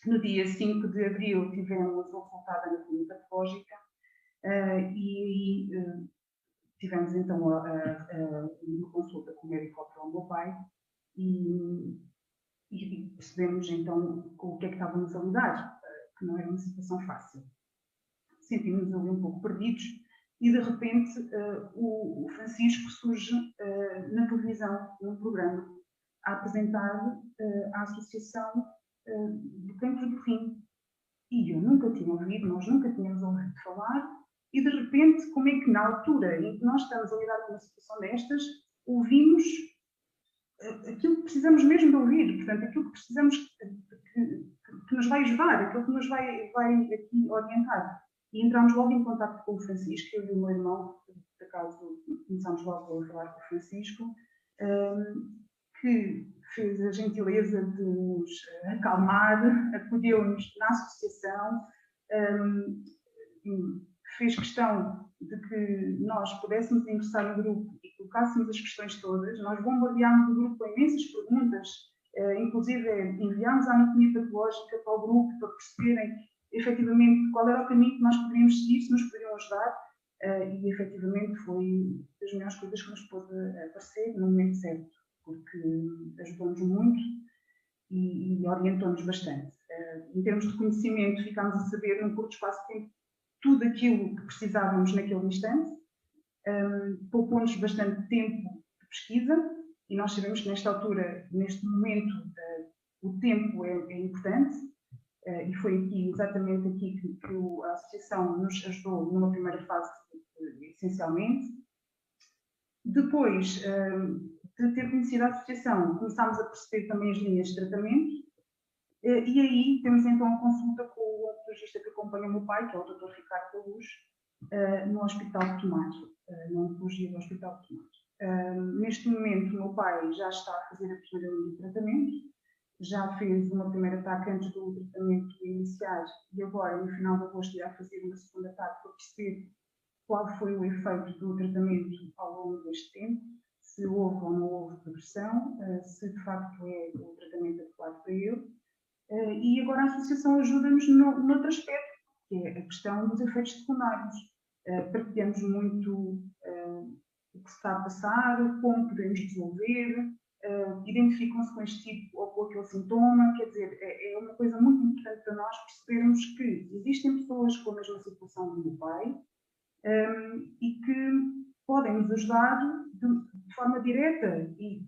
No dia 5 de abril tivemos o resultado da anatomia patológica e tivemos então uma consulta com o médico ao meu pai e percebemos então com o que é que estávamos a lidar, que não era uma situação fácil. Sentimos-nos ali um pouco perdidos e de repente o Francisco surge na televisão, num programa, a apresentar a Associação do Cancro do Rim. E eu nunca tinha ouvido, nós nunca tínhamos ouvido falar, e de repente, como é que na altura em que nós estamos a lidar com uma situação destas, ouvimos aquilo que precisamos mesmo de ouvir, portanto, aquilo que precisamos que nos vai ajudar, aquilo que nos vai aqui orientar. E entramos logo em contato com o Francisco, eu e o meu irmão, por acaso começámos logo a falar com o Francisco, que fez a gentileza de nos acalmar, acolheu-nos na associação, fez questão de que nós pudéssemos ingressar no grupo e colocássemos as questões todas. Nós bombardeámos o grupo com imensas perguntas, inclusive enviámos a anatomia patológica para o grupo para perceberem efetivamente qual era o caminho que nós poderíamos seguir, se nos poderiam ajudar, e efetivamente foi das melhores coisas que nos pôde aparecer no momento certo, porque ajudou-nos muito e orientou-nos bastante. Em termos de conhecimento, ficámos a saber num curto espaço de tempo tudo aquilo que precisávamos naquele instante, poupou-nos bastante tempo de pesquisa, e nós sabemos que nesta altura, neste momento, o tempo é importante, e foi aqui, exatamente aqui que a Associação nos ajudou numa primeira fase, essencialmente. Depois de ter conhecido a Associação, começámos a perceber também as linhas de tratamento, e aí temos então a consulta com o oncologista que acompanha o meu pai, que é o Dr. Ricardo da Luz, no Hospital de Tomar, na Oncologia do Hospital de Tomar. Neste momento, o meu pai já está a fazer a primeira linha de tratamento, já fez uma primeira TAC antes do tratamento iniciar, e agora, no final de agosto, irá fazer uma segunda TAC para perceber qual foi o efeito do tratamento ao longo deste tempo, se houve ou não houve progressão, se de facto é o tratamento adequado para ele. E agora a Associação ajuda-nos noutro aspecto, que é a questão dos efeitos secundários. Partilhamos muito o que se está a passar, como podemos resolver, identificam-se com este tipo ou com aquele sintoma, quer dizer, é uma coisa muito importante para nós percebermos que existem pessoas com a mesma situação do meu pai e que podem nos ajudar de forma direta e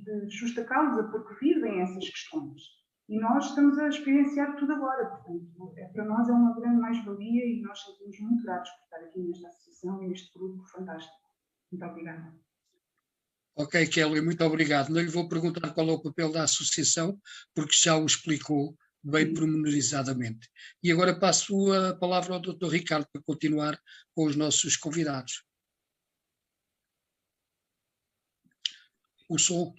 de justa causa, porque vivem essas questões. E nós estamos a experienciar tudo agora, portanto, para nós é uma grande mais-valia e nós sentimos muito gratos por estar aqui nesta associação e neste grupo fantástico. Muito obrigada. Ok, Kelly, muito obrigado. Não lhe vou perguntar qual é o papel da associação, porque já o explicou bem pormenorizadamente. E agora passo a palavra ao Dr. Ricardo para continuar com os nossos convidados. O som.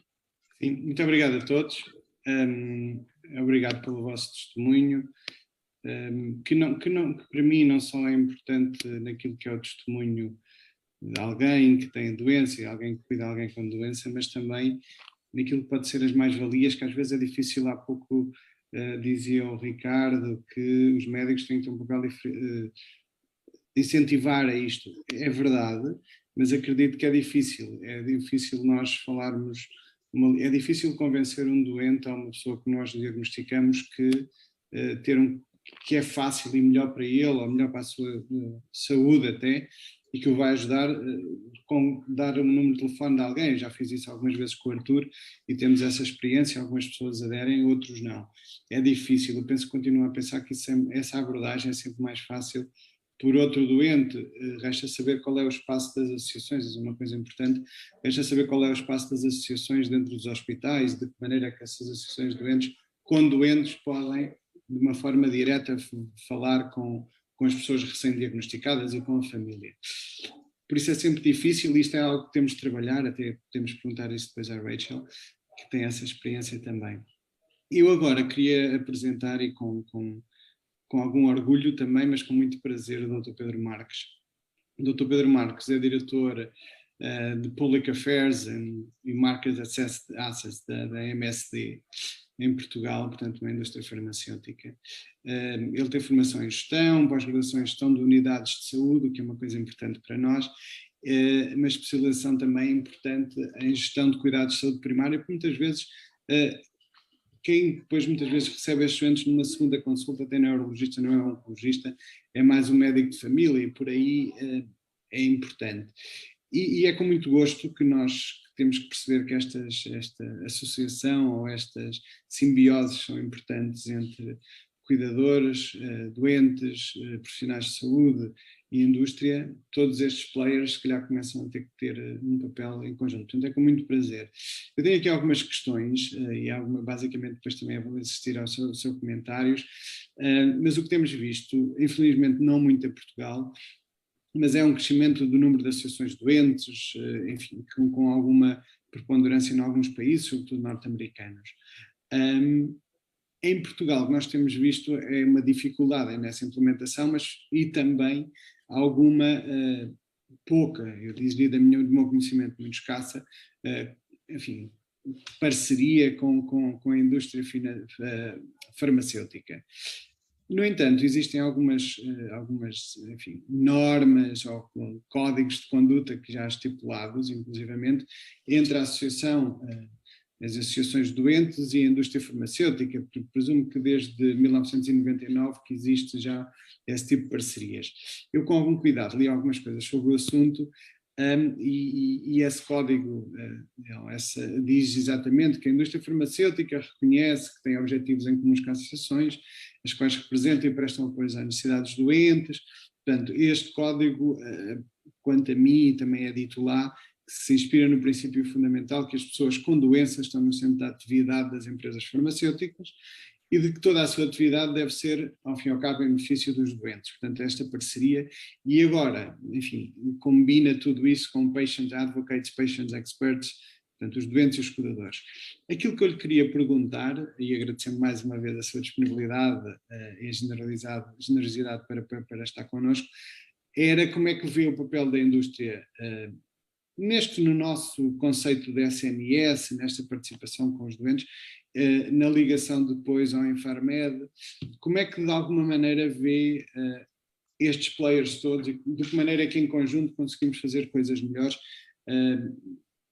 Sim, muito obrigado a todos. Obrigado pelo vosso testemunho, que para mim não só é importante naquilo que é o testemunho de alguém que tem doença, alguém que cuida de alguém com doença, mas também naquilo que pode ser as mais-valias, que às vezes é difícil. Há pouco dizia o Ricardo que os médicos têm que ter um papel de incentivar a isto. É verdade, mas acredito que é difícil nós falarmos, é difícil convencer um doente ou uma pessoa que nós diagnosticamos que que é fácil e melhor para ele, ou melhor para a sua saúde até, e que o vai ajudar com dar um número de telefone de alguém. Já fiz isso algumas vezes com o Arthur e temos essa experiência, algumas pessoas aderem, outros não. É difícil, eu penso que continuo a pensar que essa abordagem é sempre mais fácil por outro doente. Resta saber qual é o espaço das associações, isso é uma coisa importante, resta saber qual é o espaço das associações dentro dos hospitais, de que maneira que essas associações com doentes podem, de uma forma direta, falar com as pessoas recém-diagnosticadas e com a família. Por isso é sempre difícil, isto é algo que temos de trabalhar, até podemos perguntar isso depois à Rachel, que tem essa experiência também. Eu agora queria apresentar, e com algum orgulho também, mas com muito prazer, o Dr. Pedro Marques. O Dr. Pedro Marques é diretor de Public Affairs e Market Access da MSD. em Portugal, portanto, uma indústria farmacêutica. Ele tem formação em gestão, pós-graduação em gestão de unidades de saúde, o que é uma coisa importante para nós, uma especialização também importante em gestão de cuidados de saúde primária, porque muitas vezes quem depois muitas vezes recebe estes doentes numa segunda consulta até neurologista, não é um oncologista, é mais um médico de família, e por aí é importante. E é com muito gosto que nós temos que perceber que esta associação ou estas simbioses são importantes entre cuidadores, doentes, profissionais de saúde e indústria. Todos estes players se calhar começam a ter que ter um papel em conjunto. Portanto, é com muito prazer. Eu tenho aqui algumas questões e basicamente depois também vou assistir aos seus comentários, mas o que temos visto, infelizmente não muito em Portugal, mas é um crescimento do número de associações de doentes, enfim, com alguma preponderância em alguns países, sobretudo norte-americanos. Em Portugal, o que nós temos visto é uma dificuldade nessa implementação, e também alguma pouca, eu diria do meu conhecimento muito escassa, enfim, parceria com a indústria farmacêutica. No entanto, existem algumas enfim, normas ou códigos de conduta que já estipulados, inclusivamente, entre a associação, as associações de doentes e a indústria farmacêutica, porque presumo que desde 1999 que existe já esse tipo de parcerias. Eu, com algum cuidado, li algumas coisas sobre o assunto, e esse código diz exatamente que a indústria farmacêutica reconhece que tem objetivos em comuns com as associações, as quais representam e prestam apoio às necessidades doentes. Portanto, este código, quanto a mim, também é dito lá, que se inspira no princípio fundamental que as pessoas com doenças estão no centro da atividade das empresas farmacêuticas e de que toda a sua atividade deve ser, ao fim e ao cabo, em benefício dos doentes. Portanto, esta parceria, e agora, enfim, combina tudo isso com patient advocates, patient experts, portanto, os doentes e os cuidadores. Aquilo que eu lhe queria perguntar, e agradecendo mais uma vez a sua disponibilidade e a generosidade para estar connosco, era como é que vê o papel da indústria no nosso conceito de SNS, nesta participação com os doentes, na ligação depois ao Infarmed, como é que de alguma maneira vê estes players todos e de que maneira é que em conjunto conseguimos fazer coisas melhores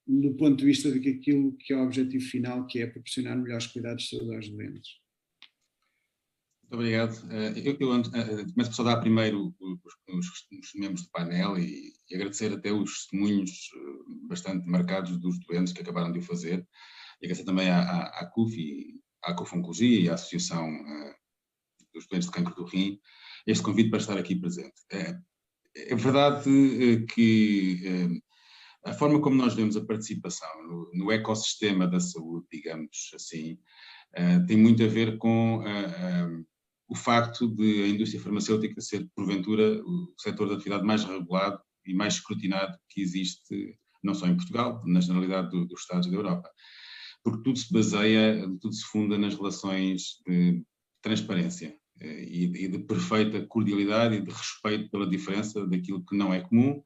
do ponto de vista de que aquilo que é o objetivo final, que é proporcionar melhores cuidados de saúde aos doentes? Muito obrigado. Eu começo por saudar primeiro os membros do painel e agradecer até os testemunhos bastante marcados dos doentes que acabaram de o fazer. E agradecer também à CUF, à CUF Oncologia e à Associação dos Doentes de Cancro do Rim, este convite para estar aqui presente. É verdade que a forma como nós vemos a participação no ecossistema da saúde, digamos assim, tem muito a ver com o facto de a indústria farmacêutica ser, porventura, o setor de atividade mais regulado e mais escrutinado que existe, não só em Portugal, na generalidade dos Estados da Europa. Porque tudo se baseia, tudo se funda nas relações de transparência e de perfeita cordialidade e de respeito pela diferença daquilo que não é comum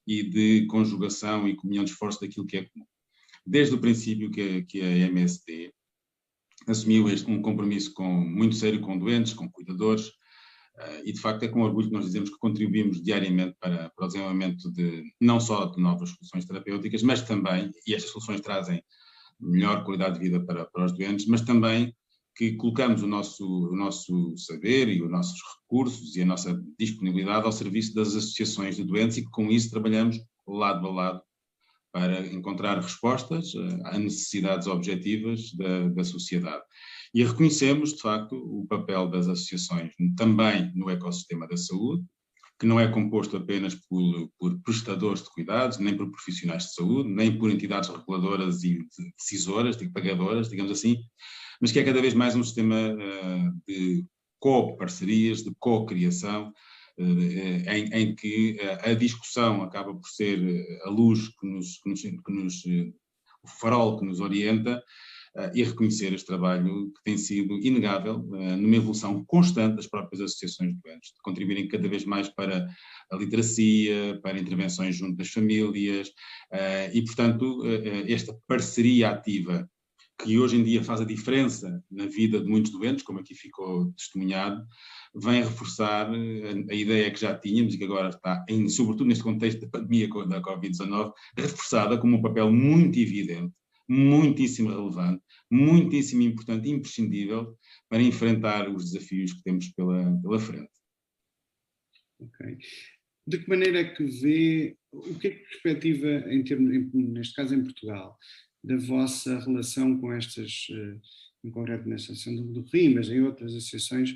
e de conjugação e comunhão de esforço daquilo que é comum. Desde o princípio que a MSD assumiu um compromisso muito sério com doentes, com cuidadores, e de facto é com orgulho que nós dizemos que contribuímos diariamente para o desenvolvimento não só de novas soluções terapêuticas, mas também, e estas soluções trazem melhor qualidade de vida para os doentes, mas também que colocamos o nosso saber e os nossos recursos e a nossa disponibilidade ao serviço das associações de doentes e que com isso trabalhamos lado a lado para encontrar respostas a necessidades objetivas da sociedade. E reconhecemos, de facto, o papel das associações também no ecossistema da saúde, que não é composto apenas por prestadores de cuidados, nem por profissionais de saúde, nem por entidades reguladoras e decisoras, pagadoras, digamos assim, mas que é cada vez mais um sistema de co-parcerias, de co-criação, em que a discussão acaba por ser a luz o farol que nos orienta, e reconhecer este trabalho que tem sido inegável numa evolução constante das próprias associações de doentes, de contribuírem cada vez mais para a literacia, para intervenções junto das famílias, e portanto esta parceria ativa que hoje em dia faz a diferença na vida de muitos doentes, como aqui ficou testemunhado, vem reforçar a ideia que já tínhamos e que agora está, sobretudo neste contexto da pandemia da Covid-19, reforçada como um papel muito evidente, muitíssimo relevante, muitíssimo importante e imprescindível para enfrentar os desafios que temos pela frente. Ok. De que maneira é que vê, o que é que perspectiva, neste caso em Portugal, da vossa relação com estas, em concreto nesta associação do RIM, mas em outras associações,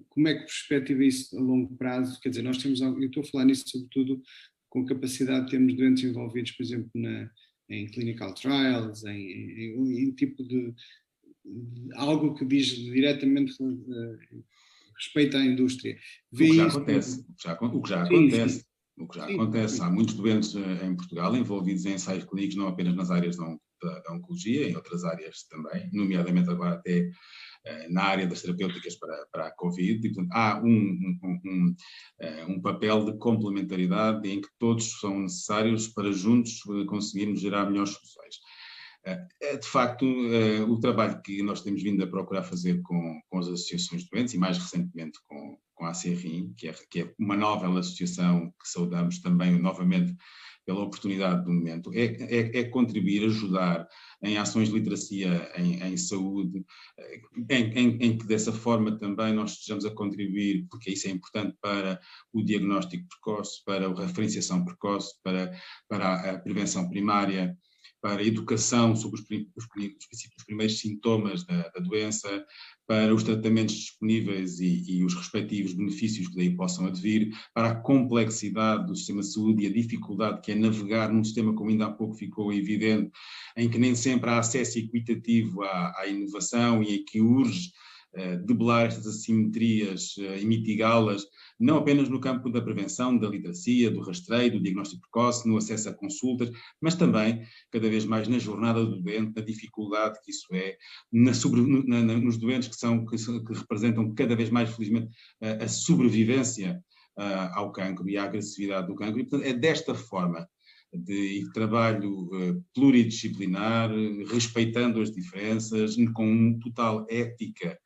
como é que perspectiva isso a longo prazo? Quer dizer, nós temos, eu estou a falar nisso sobretudo com a capacidade de termos doentes envolvidos, por exemplo, em clinical trials, em tipo de algo que diz diretamente respeito à indústria. O que já acontece. O que já acontece. O que já acontece. Há muitos doentes em Portugal envolvidos em ensaios clínicos, não apenas nas áreas da oncologia, em outras áreas também, nomeadamente agora até na área das terapêuticas para a Covid. E, portanto, há um papel de complementaridade em que todos são necessários para juntos conseguirmos gerar melhores soluções. De facto, o trabalho que nós temos vindo a procurar fazer com as associações de doentes e mais recentemente com a ACRIM, que é uma nova associação que saudamos também novamente pela oportunidade do momento, é contribuir, ajudar em ações de literacia em saúde, em que dessa forma também nós estejamos a contribuir, porque isso é importante para o diagnóstico precoce, para a referenciação precoce, para a prevenção primária, para a educação sobre os primeiros sintomas da doença, para os tratamentos disponíveis e os respectivos benefícios que daí possam advir, para a complexidade do sistema de saúde e a dificuldade que é navegar num sistema, como ainda há pouco ficou evidente, em que nem sempre há acesso equitativo à inovação e em que urge debelar estas assimetrias e mitigá-las, não apenas no campo da prevenção, da literacia, do rastreio, do diagnóstico precoce, no acesso a consultas, mas também, cada vez mais, na jornada do doente, na dificuldade que isso é, nos doentes que representam cada vez mais, felizmente, a sobrevivência ao cancro e à agressividade do cancro. E, portanto, é desta forma de trabalho pluridisciplinar, respeitando as diferenças, com total ética,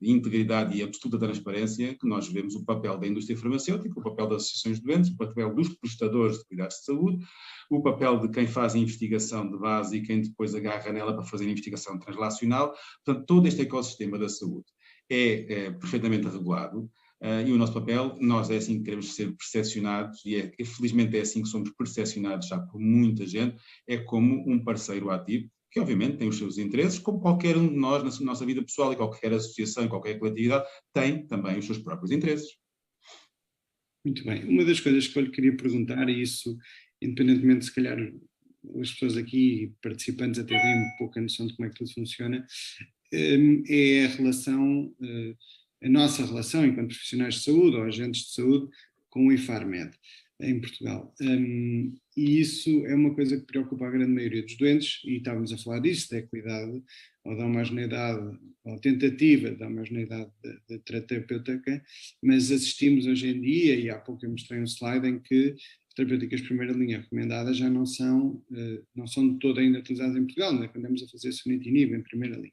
integridade e absoluta transparência, que nós vemos o papel da indústria farmacêutica, o papel das associações de doentes, o papel dos prestadores de cuidados de saúde, o papel de quem faz a investigação de base e quem depois agarra nela para fazer a investigação translacional. Portanto, todo este ecossistema da saúde é perfeitamente regulado. E o nosso papel, nós é assim que queremos ser percepcionados, e felizmente é assim que somos percepcionados já por muita gente, é como um parceiro ativo, que obviamente tem os seus interesses, como qualquer um de nós na nossa vida pessoal, e qualquer associação, qualquer coletividade, tem também os seus próprios interesses. Muito bem. Uma das coisas que eu lhe queria perguntar, e isso, independentemente, se calhar, as pessoas aqui, participantes, até têm um pouco a noção de como é que tudo funciona, é a relação, a nossa relação enquanto profissionais de saúde ou agentes de saúde com o IFARMED em Portugal. E isso é uma coisa que preocupa a grande maioria dos doentes, e estávamos a falar disso, da equidade ou da homogeneidade, ou tentativa da homogeneidade terapêutica, mas assistimos hoje em dia, e há pouco eu mostrei um slide em que as terapêuticas de primeira linha recomendadas já não são de todo ainda utilizadas em Portugal, ainda andamos a fazer sunitinib em primeira linha.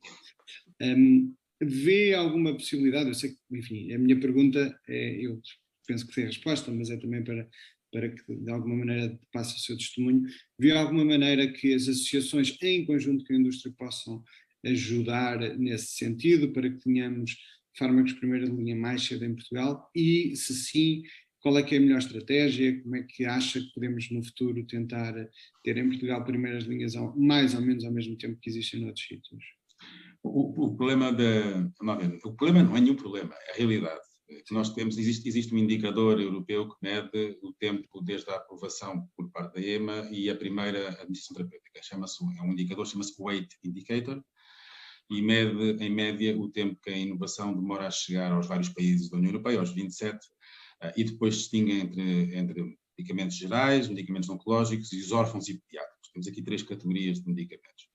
Vê alguma possibilidade, eu sei que, enfim, a minha pergunta eu penso que sei a resposta, mas é também para que de alguma maneira passe o seu testemunho, vê alguma maneira que as associações em conjunto com a indústria possam ajudar nesse sentido, para que tenhamos fármacos de primeira linha mais cedo em Portugal, e se sim, qual é que é a melhor estratégia, como é que acha que podemos no futuro tentar ter em Portugal primeiras linhas mais ou menos ao mesmo tempo que existem noutros sítios? O problema não é nenhum problema, é a realidade. Nós temos, existe um indicador europeu que mede o tempo desde a aprovação por parte da EMA e a primeira administração terapêutica. É um indicador, chama-se Weight Indicator, e mede, em média, o tempo que a inovação demora a chegar aos vários países da União Europeia, aos 27, e depois distingue entre medicamentos gerais, medicamentos oncológicos e os órfãos e pediátricos. Temos aqui 3 categorias de medicamentos.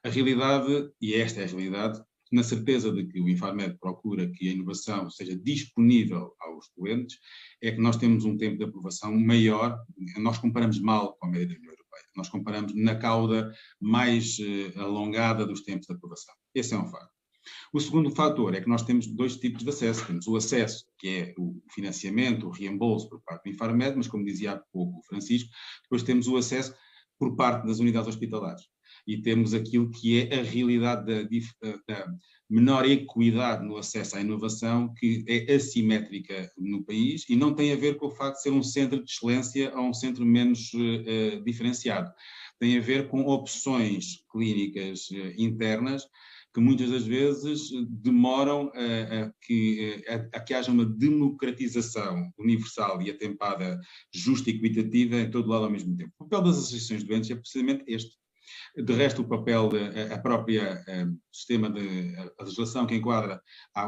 A realidade, e esta é a realidade, na certeza de que o IFARMED procura que a inovação seja disponível aos doentes, é que nós temos um tempo de aprovação maior, nós comparamos mal com a média da União Europeia. Nós comparamos na cauda mais alongada dos tempos de aprovação. Esse é um facto. O segundo fator é que nós temos dois tipos de acesso. Temos o acesso, que é o financiamento, o reembolso por parte do Infarmed, mas como dizia há pouco o Francisco, depois temos o acesso por parte das unidades hospitalares. E temos aquilo que é a realidade da menor equidade no acesso à inovação, que é assimétrica no país e não tem a ver com o facto de ser um centro de excelência ou um centro menos diferenciado. Tem a ver com opções clínicas internas que muitas das vezes demoram a que haja uma democratização universal e atempada, justa e equitativa em todo lado ao mesmo tempo. O papel das associações de doentes é precisamente este. De resto, o papel, a própria sistema a legislação que enquadra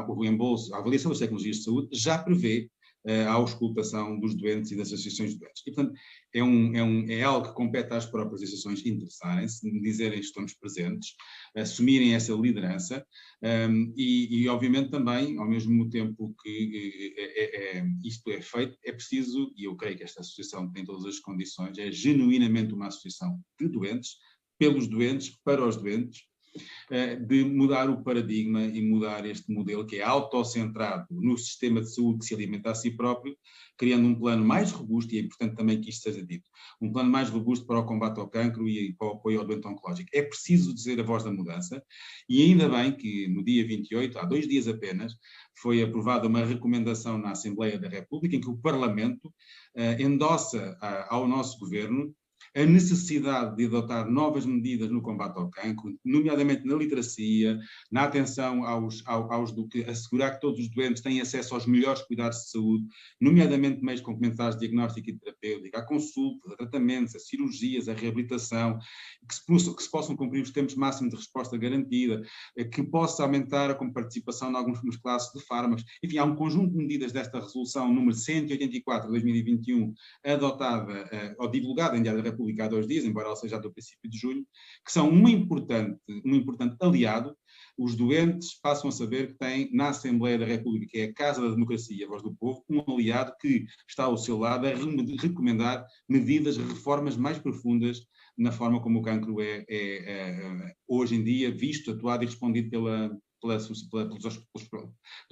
o reembolso, a avaliação das tecnologias de saúde, já prevê a auscultação dos doentes e das associações de doentes. E, portanto, é algo que compete às próprias associações interessarem-se, dizerem que estamos presentes, assumirem essa liderança e, obviamente, também, ao mesmo tempo que isto é feito, é preciso, e eu creio que esta associação tem todas as condições, é genuinamente uma associação de doentes, pelos doentes, para os doentes, de mudar o paradigma e mudar este modelo que é autocentrado no sistema de saúde que se alimenta a si próprio, criando um plano mais robusto, e é importante também que isto seja dito, um plano mais robusto para o combate ao cancro e para o apoio ao doente oncológico. É preciso dizer a voz da mudança, e ainda bem que no dia 28, há 2 dias apenas, foi aprovada uma recomendação na Assembleia da República em que o Parlamento endossa ao nosso Governo a necessidade de adotar novas medidas no combate ao cancro, nomeadamente na literacia, na atenção aos do que assegurar que todos os doentes têm acesso aos melhores cuidados de saúde, nomeadamente meios complementares de diagnóstico e terapêutica, a consultas, a tratamentos, a cirurgias, a reabilitação, que se possam cumprir os tempos máximos de resposta garantida, que possa aumentar a participação em algumas classes de fármacos. Enfim, há um conjunto de medidas desta resolução número 184 de 2021, adotada ou divulgada em Diário da República há 2 dias, embora ela seja do princípio de junho, que são um importante aliado. Os doentes passam a saber que têm na Assembleia da República, que é a Casa da Democracia e a Voz do Povo, um aliado que está ao seu lado a recomendar medidas, reformas mais profundas na forma como o cancro é hoje em dia visto, atuado e respondido pelo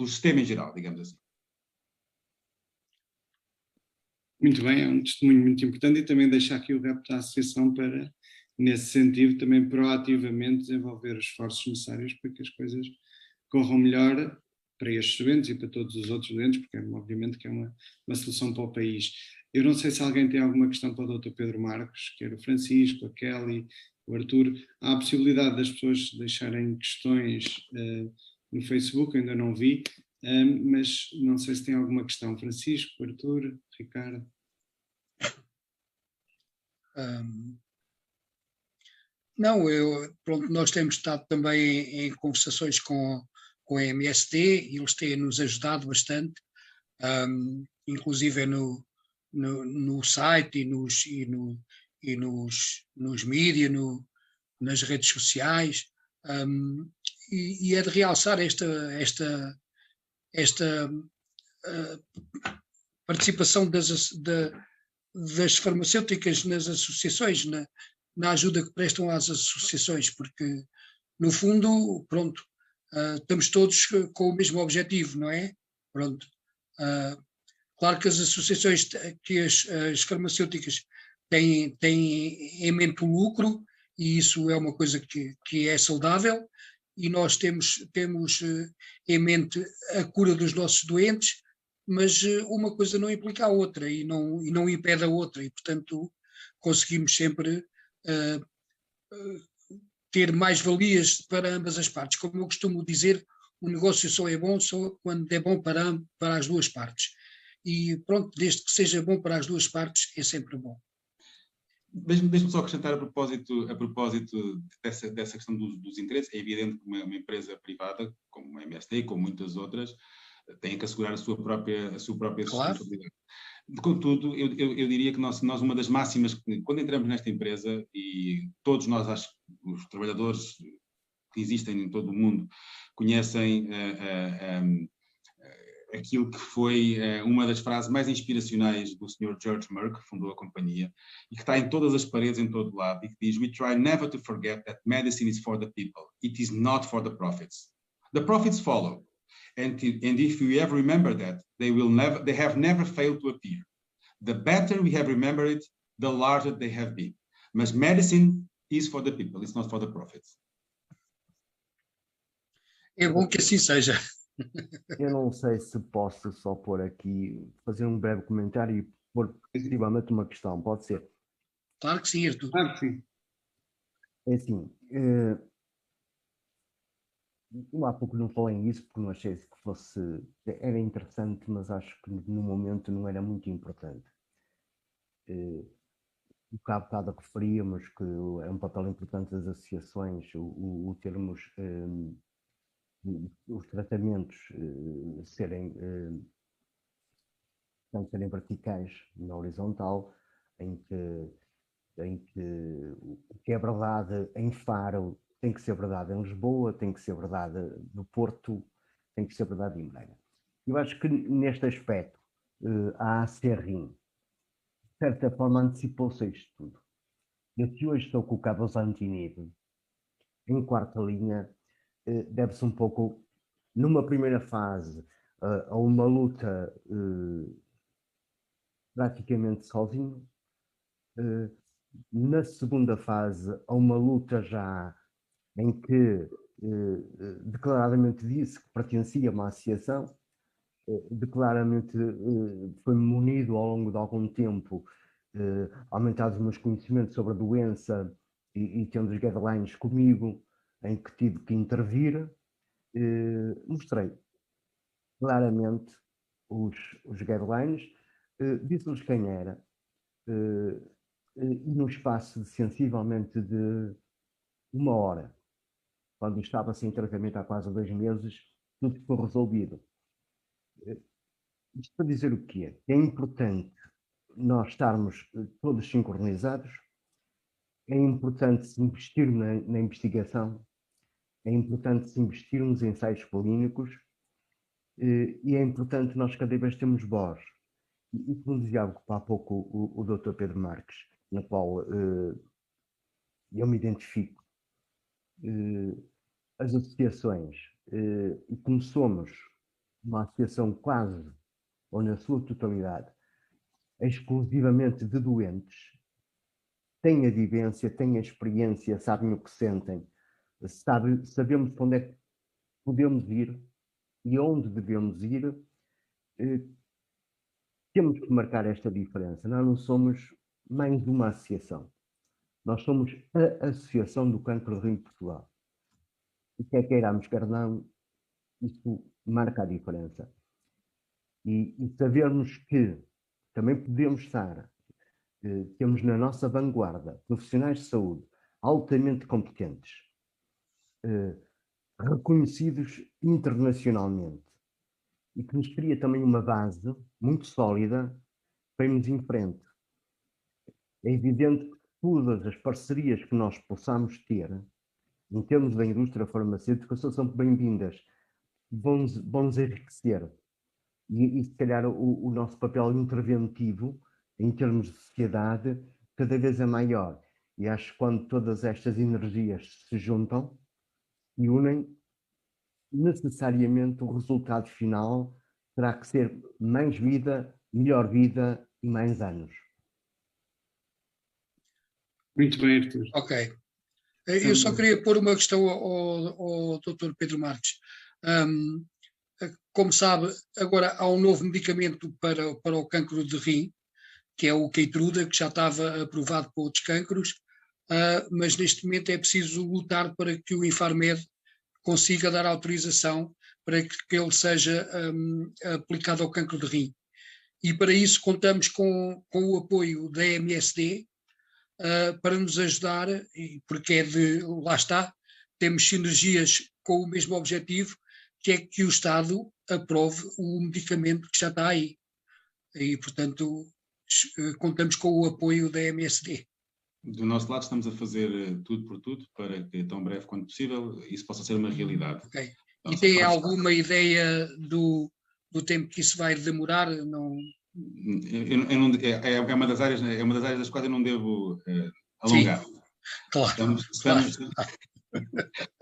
sistema em geral, digamos assim. Muito bem, é um testemunho muito importante e também deixar aqui o repto da associação para, nesse sentido, também proativamente desenvolver os esforços necessários para que as coisas corram melhor para estes doentes e para todos os outros doentes, porque obviamente que é uma solução para o país. Eu não sei se alguém tem alguma questão para o Dr. Pedro Marcos, quer o Francisco, a Kelly, o Arthur. Há a possibilidade das pessoas deixarem questões no Facebook, ainda não vi, mas não sei se tem alguma questão. Francisco, Arthur, Ricardo. Não, pronto, nós temos estado também em conversações com a MSD e eles têm nos ajudado bastante, inclusive no site e nos mídias, nas redes sociais, e é de realçar esta participação das farmacêuticas nas associações, na ajuda que prestam às associações, porque, no fundo, pronto, estamos todos com o mesmo objetivo, não é? Pronto. Claro que as associações, que as farmacêuticas têm em mente o lucro, e isso é uma coisa que é saudável, e nós temos em mente a cura dos nossos doentes, mas uma coisa não implica a outra e não impede a outra, e portanto conseguimos sempre ter mais-valias para ambas as partes. Como eu costumo dizer, o negócio só é bom quando é bom para as duas partes. E pronto, desde que seja bom para as duas partes, é sempre bom. Deixe-me só acrescentar a propósito dessa questão dos interesses. É evidente que uma empresa privada, como a MSD e como muitas outras, tem que assegurar a sua própria responsabilidade. Contudo, eu diria que nós uma das máximas, quando entramos nesta empresa, e todos nós, acho que os trabalhadores que existem em todo o mundo, conhecem aquilo que foi uma das frases mais inspiracionais do Sr. George Merck, que fundou a companhia, e que está em todas as paredes, em todo lado, e que diz: "We try never to forget that medicine is for the people. It is not for the profits. The profits follow. And if we ever remember that, they have never failed to appear. The better we have remembered it, the larger they have been. Mas medicine is for the people, it's not for the profits." É bom que assim seja. Eu não sei se posso só pôr aqui, fazer um breve comentário e pôr possivelmente uma questão, pode ser? Claro que sim, Artur. Claro que sim. É assim, eu há pouco não falei nisso porque não achei que fosse, era interessante, mas acho que no momento não era muito importante. O que há bocado referíamos que é um papel importante das associações, o termos os tratamentos serem verticais na horizontal, em que o que é verdade em Faro tem que ser verdade em Lisboa, tem que ser verdade no Porto, tem que ser verdade em Braga. Eu acho que neste aspecto a ACRIM, de certa forma, antecipou-se a isto tudo. Eu que hoje estou com o cabozantinib em quarta linha, deve-se um pouco, numa primeira fase, a uma luta praticamente sozinho, na segunda fase, a uma luta já em que declaradamente disse que pertencia a uma associação, declaradamente foi munido ao longo de algum tempo, aumentados os meus conhecimentos sobre a doença e tendo os guidelines comigo, em que tive que intervir, mostrei claramente os guidelines, disse-lhes quem era, e num espaço de sensivelmente de 1 hora, quando estava sem tratamento há quase 2 meses, tudo foi resolvido. Isto para dizer o quê? É importante nós estarmos todos sincronizados, é importante se investir na investigação, é importante se investirmos em ensaios clínicos e é importante nós cada vez termos voz. E como dizia há pouco o Dr. Pedro Marques, na qual eu me identifico, as associações, e como somos uma associação quase, ou na sua totalidade, exclusivamente de doentes, têm a vivência, têm a experiência, sabem o que sentem, sabemos para onde é que podemos ir e onde devemos ir, temos que marcar esta diferença. Nós não somos mais uma associação. Nós somos a Associação do Cancro de Rim de Portugal. E quer queiramos, quer não, isso marca a diferença. E sabermos que também podemos estar, temos na nossa vanguarda profissionais de saúde altamente competentes, reconhecidos internacionalmente, e que nos cria também uma base muito sólida para irmos em frente. É evidente que todas as parcerias que nós possamos ter, em termos da indústria farmacêutica, são sempre bem-vindas, vão-nos enriquecer. E se calhar o nosso papel interventivo, em termos de sociedade, cada vez é maior. E acho que quando todas estas energias se juntam e unem, necessariamente o resultado final terá que ser mais vida, melhor vida e mais anos. Muito bem, Artur. Ok. Eu só queria pôr uma questão ao Dr. Pedro Marques. Como sabe, agora há um novo medicamento para o cancro de rim, que é o Keytruda, que já estava aprovado para outros cancros, mas neste momento é preciso lutar para que o Infarmed consiga dar autorização para que ele seja aplicado ao cancro de rim. E para isso contamos com o apoio da MSD para nos ajudar, porque lá está, temos sinergias com o mesmo objetivo, que é que o Estado aprove o medicamento que já está aí. E, portanto, contamos com o apoio da MSD. Do nosso lado estamos a fazer tudo por tudo para que tão breve quanto possível isso possa ser uma realidade. Ok. E tem alguma ideia do do tempo que isso vai demorar? Não... É uma das áreas das quais eu não devo alongar. Claro, Estamos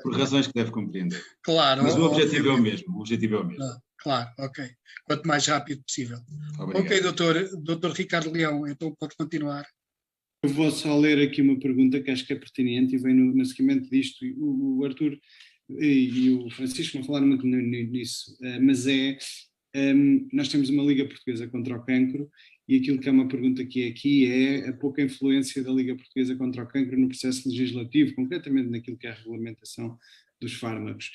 por razões que deve compreender. Claro. Mas o objetivo é o mesmo. Claro, ok. Quanto mais rápido possível. Obrigado. Ok, doutor Ricardo Leão, então pode continuar. Eu vou só ler aqui uma pergunta que acho que é pertinente e vem no seguimento disto. O Arthur e o Francisco não falaram muito nisso, mas nós temos uma Liga Portuguesa contra o Cancro e aquilo que é uma pergunta que aqui é a pouca influência da Liga Portuguesa contra o Cancro no processo legislativo, concretamente naquilo que é a regulamentação dos fármacos.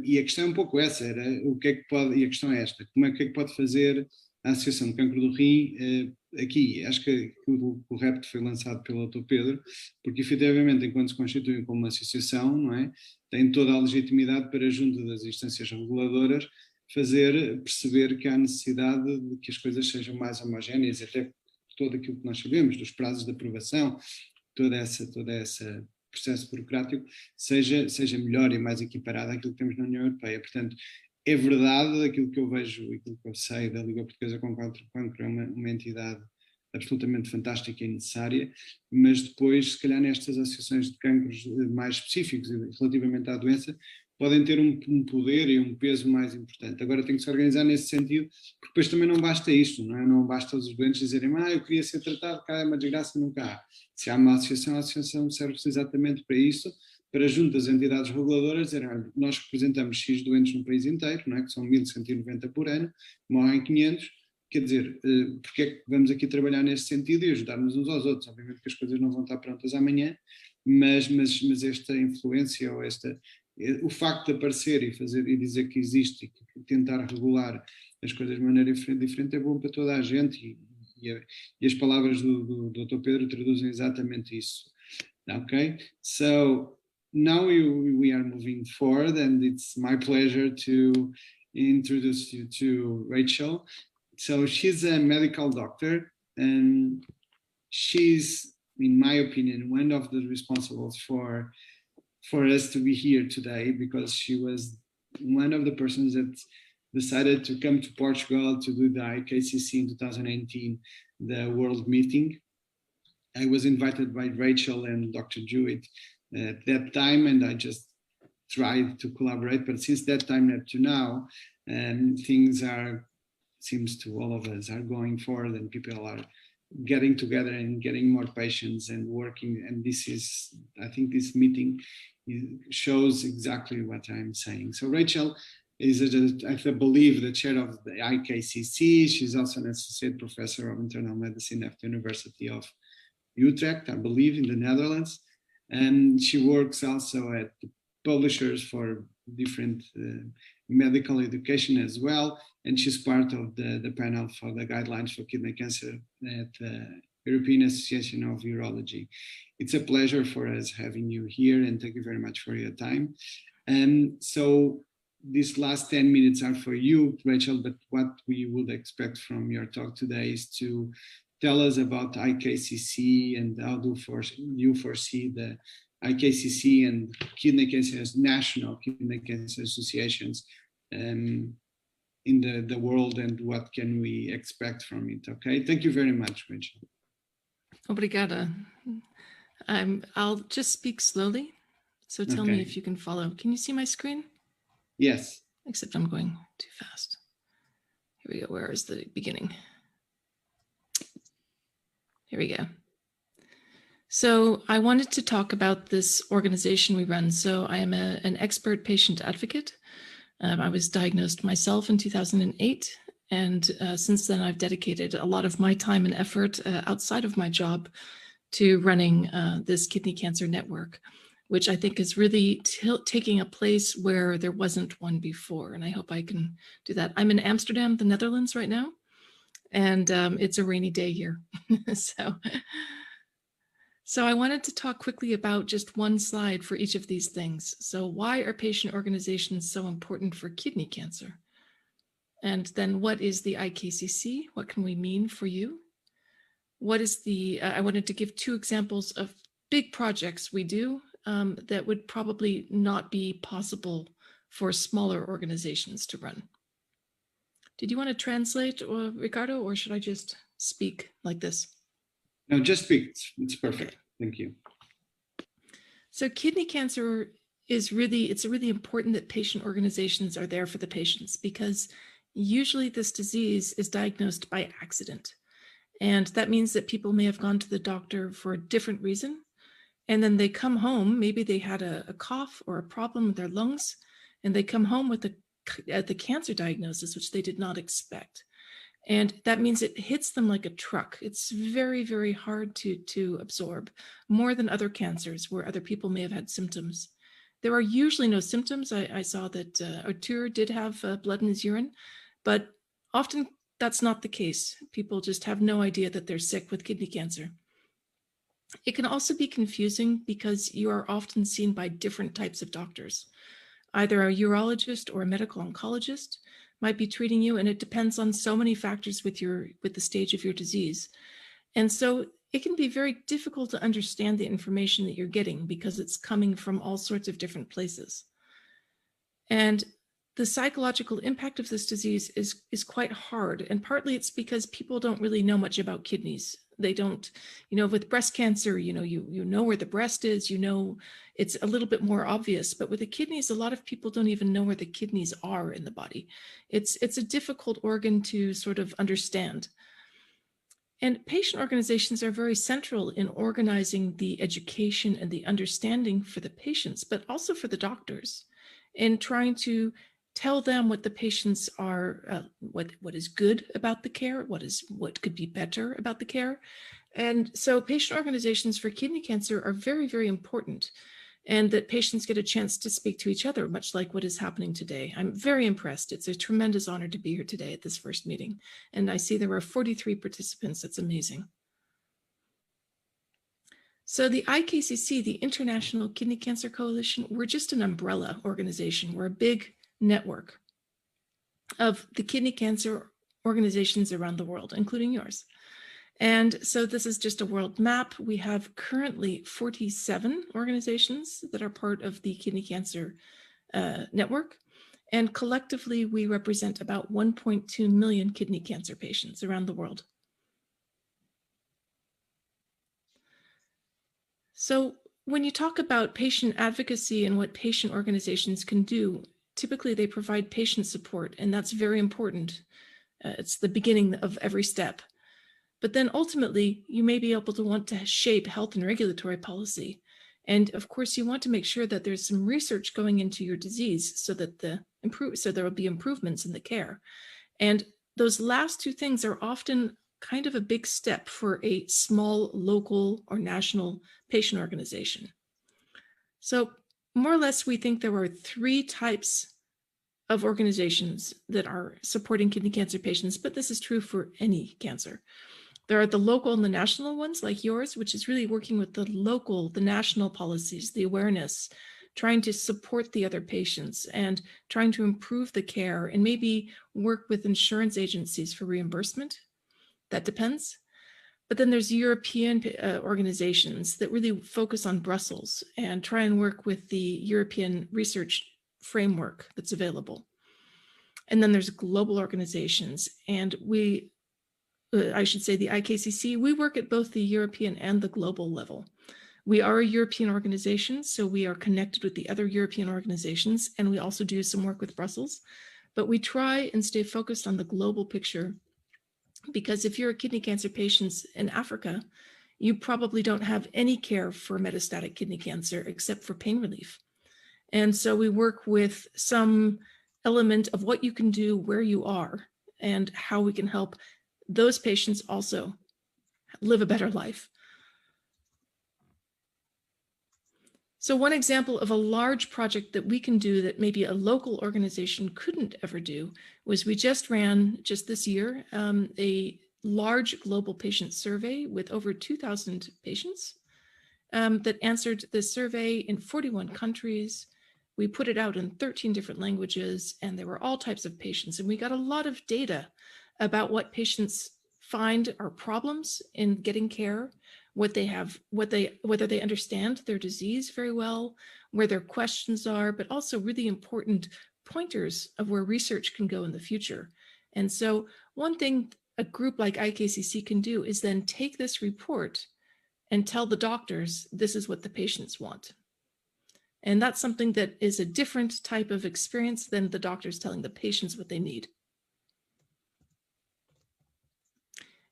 E a questão é um pouco essa, o que é que pode, e a questão é esta, o que é que pode fazer a Associação de Cancro do Rim aqui? Acho que o repto foi lançado pelo Dr. Pedro, porque efetivamente enquanto se constituem como uma associação, não é, tem toda a legitimidade para, junto das instâncias reguladoras, perceber que há necessidade de que as coisas sejam mais homogéneas, até todo aquilo que nós sabemos, dos prazos de aprovação, todo esse processo burocrático, seja melhor e mais equiparado àquilo que temos na União Europeia. Portanto, é verdade, aquilo que eu vejo e aquilo que eu sei da Liga Portuguesa contra o Cancro é uma entidade absolutamente fantástica e necessária, mas depois, se calhar nestas associações de cancros mais específicos relativamente à doença, podem ter um poder e um peso mais importante. Agora tem que se organizar nesse sentido, porque depois também não basta isto, não é? Não basta os doentes dizerem, eu queria ser tratado, cá é uma desgraça, nunca há. Se há uma associação, a associação serve-se exatamente para isso, para junto das entidades reguladoras dizer, nós representamos X doentes no país inteiro, não é? Que são 1.190 por ano, morrem 500, quer dizer, porque é que vamos aqui trabalhar nesse sentido e ajudar-nos uns aos outros? Obviamente que as coisas não vão estar prontas amanhã, mas esta influência ou o facto de aparecer e fazer e dizer que existe e tentar regular as coisas de maneira diferente é bom para toda a gente e as palavras do Dr. Pedro traduzem exatamente isso. Okay, so now we are moving forward and it's my pleasure to introduce you to Rachel. So she's a medical doctor and she's, in my opinion, one of the responsibles for us to be here today because she was one of the persons that decided to come to Portugal to do the IKCC in 2018, the world meeting. I was invited by Rachel and Dr. Jewett at that time, and I just tried to collaborate. But since that time up to now, things seems to all of us are going forward, and people are getting together and getting more patients and working. And I think this meeting shows exactly what I'm saying. So Rachel is, I believe, the chair of the IKCC. She's also an associate professor of internal medicine at the University of Utrecht, I believe, in the Netherlands. And she works also at the publishers for different medical education as well. And she's part of the panel for the guidelines for kidney cancer at the European Association of Urology. It's a pleasure for us having you here, and thank you very much for your time. So these last 10 minutes are for you, Rachel, but what we would expect from your talk today is to tell us about IKCC and how do you foresee the IKCC and kidney cancer, national kidney cancer associations in the world, and what can we expect from it? Okay, thank you very much, Rachel. Obrigada. I'll just speak slowly, so tell me if you can follow. Can you see my screen? Yes. Except I'm going too fast. Here we go. Where is the beginning? Here we go. So I wanted to talk about this organization we run. So I am an expert patient advocate. I was diagnosed myself in 2008. And since then, I've dedicated a lot of my time and effort outside of my job to running this kidney cancer network, which I think is really taking a place where there wasn't one before. And I hope I can do that. I'm in Amsterdam, the Netherlands right now, and it's a rainy day here. So I wanted to talk quickly about just one slide for each of these things. So why are patient organizations so important for kidney cancer? And then what is the IKCC? What can we mean for you? What is I wanted to give two examples of big projects we do that would probably not be possible for smaller organizations to run. Did you want to translate, Ricardo, or should I just speak like this? No, just speak. It's perfect. Thank you. So kidney cancer it's really important that patient organizations are there for the patients, because usually this disease is diagnosed by accident. And that means that people may have gone to the doctor for a different reason. And then they come home, maybe they had a cough or a problem with their lungs, and they come home with the cancer diagnosis, which they did not expect. And that means it hits them like a truck. It's very, very hard to absorb, more than other cancers where other people may have had symptoms. There are usually no symptoms. I saw that Artur did have blood in his urine, but often that's not the case. People just have no idea that they're sick with kidney cancer. It can also be confusing because you are often seen by different types of doctors. Either a urologist or a medical oncologist might be treating you, and it depends on so many factors with the stage of your disease. And so it can be very difficult to understand the information that you're getting because it's coming from all sorts of different places. And the psychological impact of this disease is quite hard. And partly it's because people don't really know much about kidneys. They don't, with breast cancer, you know where the breast is, it's a little bit more obvious, but with the kidneys, a lot of people don't even know where the kidneys are in the body. It's a difficult organ to sort of understand. And patient organizations are very central in organizing the education and the understanding for the patients, but also for the doctors, in trying to tell them what the patients are, what is good about the care, what could be better about the care. And so patient organizations for kidney cancer are very, very important, and that patients get a chance to speak to each other, much like what is happening today. I'm very impressed. It's a tremendous honor to be here today at this first meeting. And I see there were 43 participants. That's amazing. So the IKCC, the International Kidney Cancer Coalition, we're just an umbrella organization. We're a big network of the kidney cancer organizations around the world, including yours. And so this is just a world map. We have currently 47 organizations that are part of the kidney cancer network. And collectively, we represent about 1.2 million kidney cancer patients around the world. So when you talk about patient advocacy and what patient organizations can do, typically they provide patient support, and that's very important. It's the beginning of every step. But then ultimately, you may be able to want to shape health and regulatory policy. And of course, you want to make sure that there's some research going into your disease so that there will be improvements in the care. And those last two things are often kind of a big step for a small local or national patient organization. So more or less, we think there are three types of organizations that are supporting kidney cancer patients, but this is true for any cancer. There are the local and the national ones like yours, which is really working with the national policies, the awareness, trying to support the other patients and trying to improve the care and maybe work with insurance agencies for reimbursement. That depends. But then there's European organizations that really focus on Brussels and try and work with the European research framework that's available. And then there's global organizations, and I should say the IKCC, we work at both the European and the global level. We are a European organization, so we are connected with the other European organizations, and we also do some work with Brussels, but we try and stay focused on the global picture, because if you're a kidney cancer patient in Africa, you probably don't have any care for metastatic kidney cancer except for pain relief. And so we work with some element of what you can do where you are and how we can help those patients also live a better life. So one example of a large project that we can do that maybe a local organization couldn't ever do was we just ran, just this year, a large global patient survey with over 2,000 patients that answered this survey in 41 countries. We put it out in 13 different languages, and there were all types of patients. And we got a lot of data about what patients find are problems in getting care, what they have, whether they understand their disease very well, where their questions are, but also really important pointers of where research can go in the future. And so one thing a group like IKCC can do is then take this report and tell the doctors, this is what the patients want. And that's something that is a different type of experience than the doctors telling the patients what they need.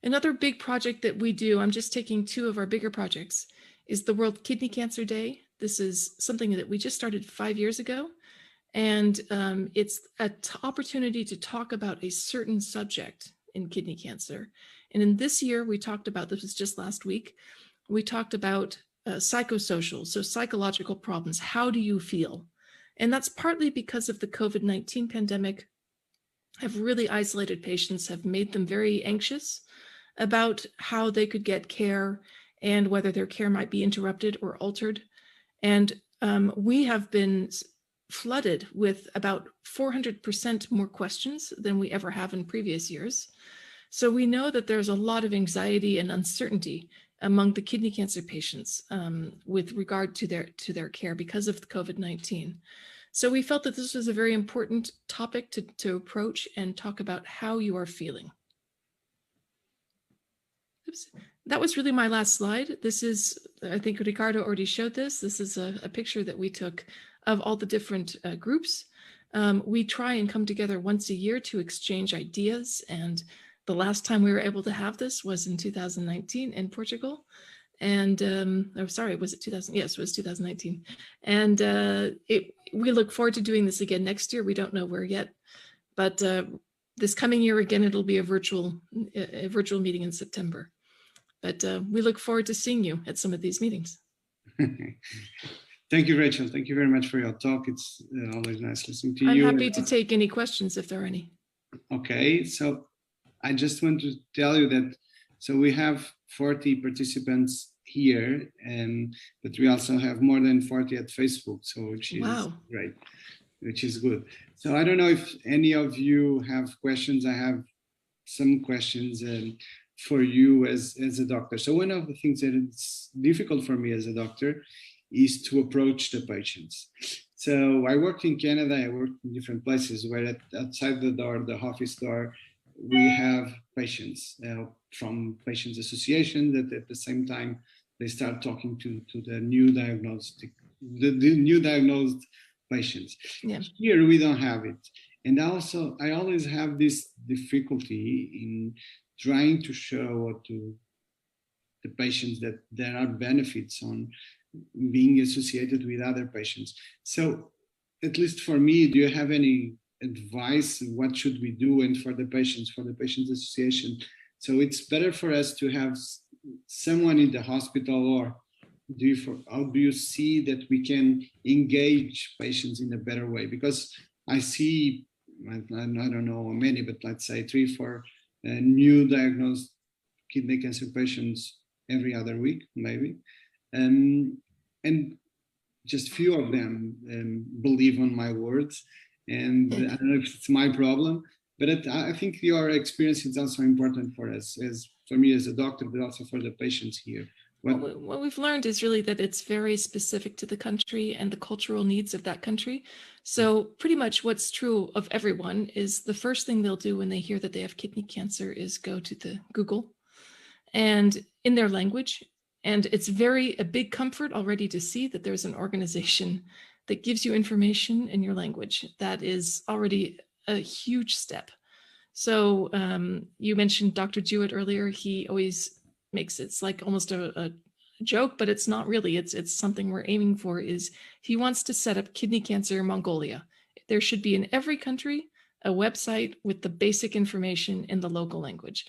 Another big project that we do, I'm just taking two of our bigger projects, is the World Kidney Cancer Day. This is something that we just started 5 years ago. And it's an opportunity to talk about a certain subject in kidney cancer. And in this year, we talked about, this was just last week, we talked about psychosocial, so psychological problems. How do you feel? And that's partly because of the COVID-19 pandemic have really isolated patients, have made them very anxious about how they could get care and whether their care might be interrupted or altered. And we have been flooded with about 400% more questions than we ever have in previous years. So we know that there's a lot of anxiety and uncertainty among the kidney cancer patients with regard to their care because of the COVID-19. So we felt that this was a very important topic to approach and talk about how you are feeling. Oops. That was really my last slide. This is, I think Ricardo already showed this. This is a picture that we took of all the different groups. We try and come together once a year to exchange ideas. And the last time we were able to have this was in 2019 in Portugal. And oh, sorry, was it 2000? Yes, it was 2019. And we look forward to doing this again next year. We don't know where yet, but this coming year again, it'll be a virtual meeting in September. But we look forward to seeing you at some of these meetings. Thank you, Rachel. Thank you very much for your talk. It's always nice listening to you. I'm happy to take any questions if there are any. Okay, so I just want to tell you that, so we have 40 participants here, but we also have more than 40 at Facebook, so which is wow. Great, which is good. So I don't know if any of you have questions. I have some questions for you as a doctor. So one of the things that it's difficult for me as a doctor is to approach the patients. So I worked in Canada, I worked in different places where outside the door, the office door, we have patients from patients association that at the same time they start talking to the new diagnosed patients. Yeah. Here we don't have it. And also I always have this difficulty in trying to show to the patients that there are benefits on being associated with other patients. So at least for me, do you have any advice? What should we do? And for the patients association. So it's better for us to have someone in the hospital, or how do you see that we can engage patients in a better way? Because I see, I don't know many, but let's say 3-4 new diagnosed kidney cancer patients every other week, maybe. And just few of them believe on my words. And I don't know if it's my problem, but I think your experience is also important for us, as for me as a doctor, but also for the patients here. What we've learned is really that it's very specific to the country and the cultural needs of that country. So pretty much what's true of everyone is the first thing they'll do when they hear that they have kidney cancer is go to the Google and in their language. And it's a big comfort already to see that there's an organization that gives you information in your language. That is already a huge step. So you mentioned Dr. Jewett earlier. He always makes it's like almost a joke, but it's not really. It's something we're aiming for. Is he wants to set up Kidney Cancer Mongolia. There should be in every country a website with the basic information in the local language.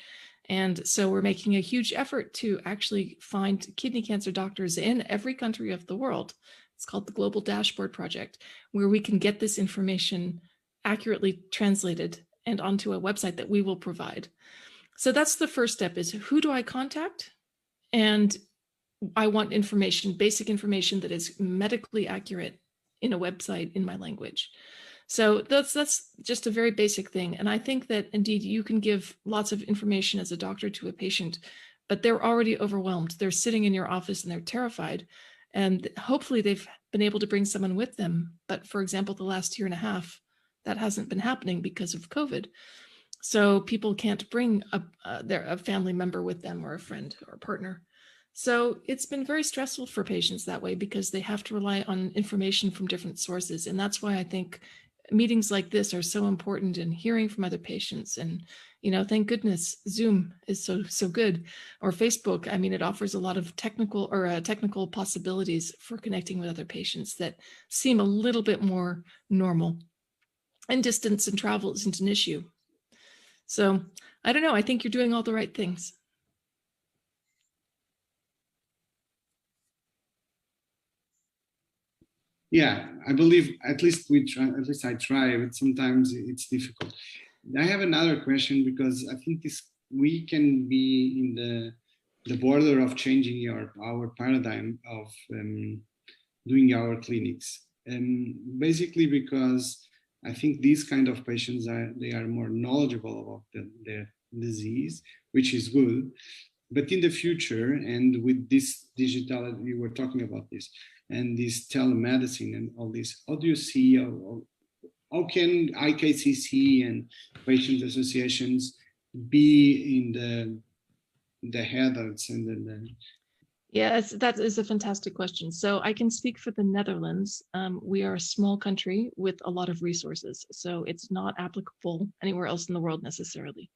And so we're making a huge effort to actually find kidney cancer doctors in every country of the world. It's called the Global Dashboard Project, where we can get this information accurately translated and onto a website that we will provide. So that's the first step, is who do I contact? And I want information, basic information that is medically accurate in a website in my language. So that's just a very basic thing. And I think that indeed you can give lots of information as a doctor to a patient, but they're already overwhelmed. They're sitting in your office and they're terrified. And hopefully they've been able to bring someone with them. But for example, the last year and a half, that hasn't been happening because of COVID. So people can't bring a family member with them or a friend or a partner. So it's been very stressful for patients that way because they have to rely on information from different sources. And that's why I think meetings like this are so important, and hearing from other patients. And, thank goodness Zoom is so good, or Facebook. I mean, it offers a lot of technical possibilities for connecting with other patients that seem a little bit more normal. And distance and travel isn't an issue. So I don't know. I think you're doing all the right things. Yeah, I believe at least we try. At least I try, but sometimes it's difficult. I have another question, because I think we can be in the border of changing our paradigm of doing our clinics, and basically because I think these kind of patients they are more knowledgeable about their disease, which is good. But in the future, and with this digital, we were talking about this, and this telemedicine and all this, how do you see, how can IKCC and patient associations be in the headers and the Yes, that is a fantastic question. So I can speak for the Netherlands. We are a small country with a lot of resources, so it's not applicable anywhere else in the world necessarily.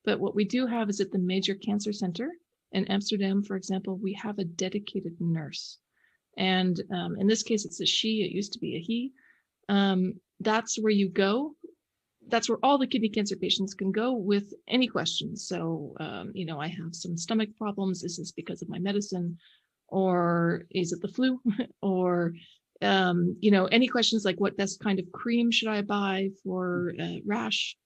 But what we do have is at the Major Cancer Center in Amsterdam, for example, we have a dedicated nurse. And in this case, it's a she, it used to be a he. That's where you go. That's where all the kidney cancer patients can go with any questions. So, I have some stomach problems. Is this because of my medicine? Or is it the flu? Or, any questions like what best kind of cream should I buy for rash?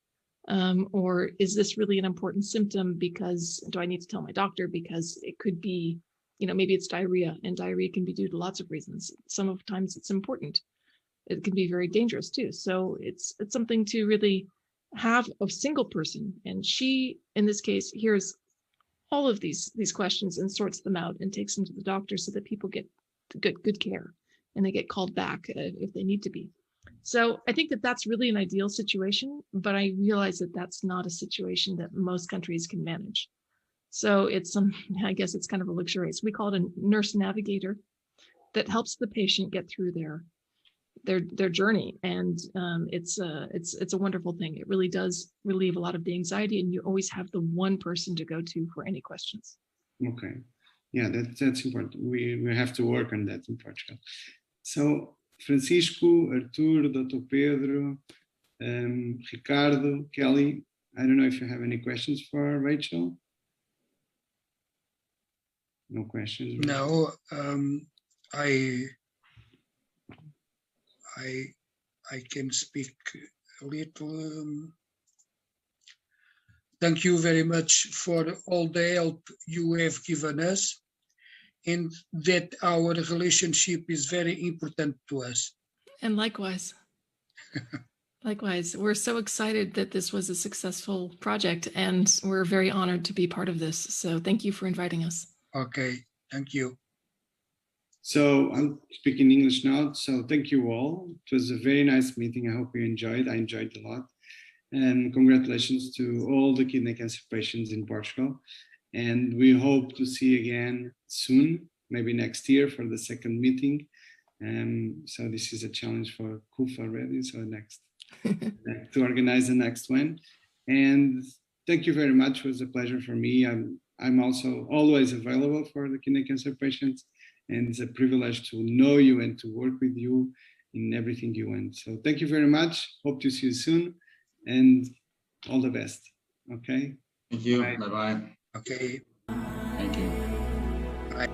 Or is this really an important symptom? Because do I need to tell my doctor? Because it could be, maybe it's diarrhea, and diarrhea can be due to lots of reasons. Some of the times it's important. It can be very dangerous too. So it's something to really have a single person. And she, in this case, hears all of these questions and sorts them out and takes them to the doctor so that people get good care and they get called back if they need to be. So I think that that's really an ideal situation, but I realize that that's not a situation that most countries can manage. So I guess it's kind of a luxurious. We call it a nurse navigator that helps the patient get through their journey, and it's a wonderful thing. It really does relieve a lot of the anxiety, and you always have the one person to go to for any questions. Okay, yeah, that's important. We have to work on that in Portugal. So Francisco, Artur, Dr. Pedro, Ricardo, Kelly, I don't know if you have any questions for Rachel. No questions. No, I can speak a little. Thank you very much for all the help you have given us, and that our relationship is very important to us. And likewise. Likewise, we're so excited that this was a successful project, and we're very honored to be part of this. So thank you for inviting us. Okay, thank you. So I'm speaking English now. So thank you all. It was a very nice meeting. I hope you enjoyed. I enjoyed a lot. And congratulations to all the kidney cancer patients in Portugal. And we hope to see you again soon, maybe next year for the second meeting. So this is a challenge for KUF already. So next to organize the next one. And thank you very much. It was a pleasure for me. I'm also always available for the kidney cancer patients. And it's a privilege to know you and to work with you in everything you want. So thank you very much. Hope to see you soon, and all the best. Okay. Thank you. Bye-bye. Okay. Thank you. Bye.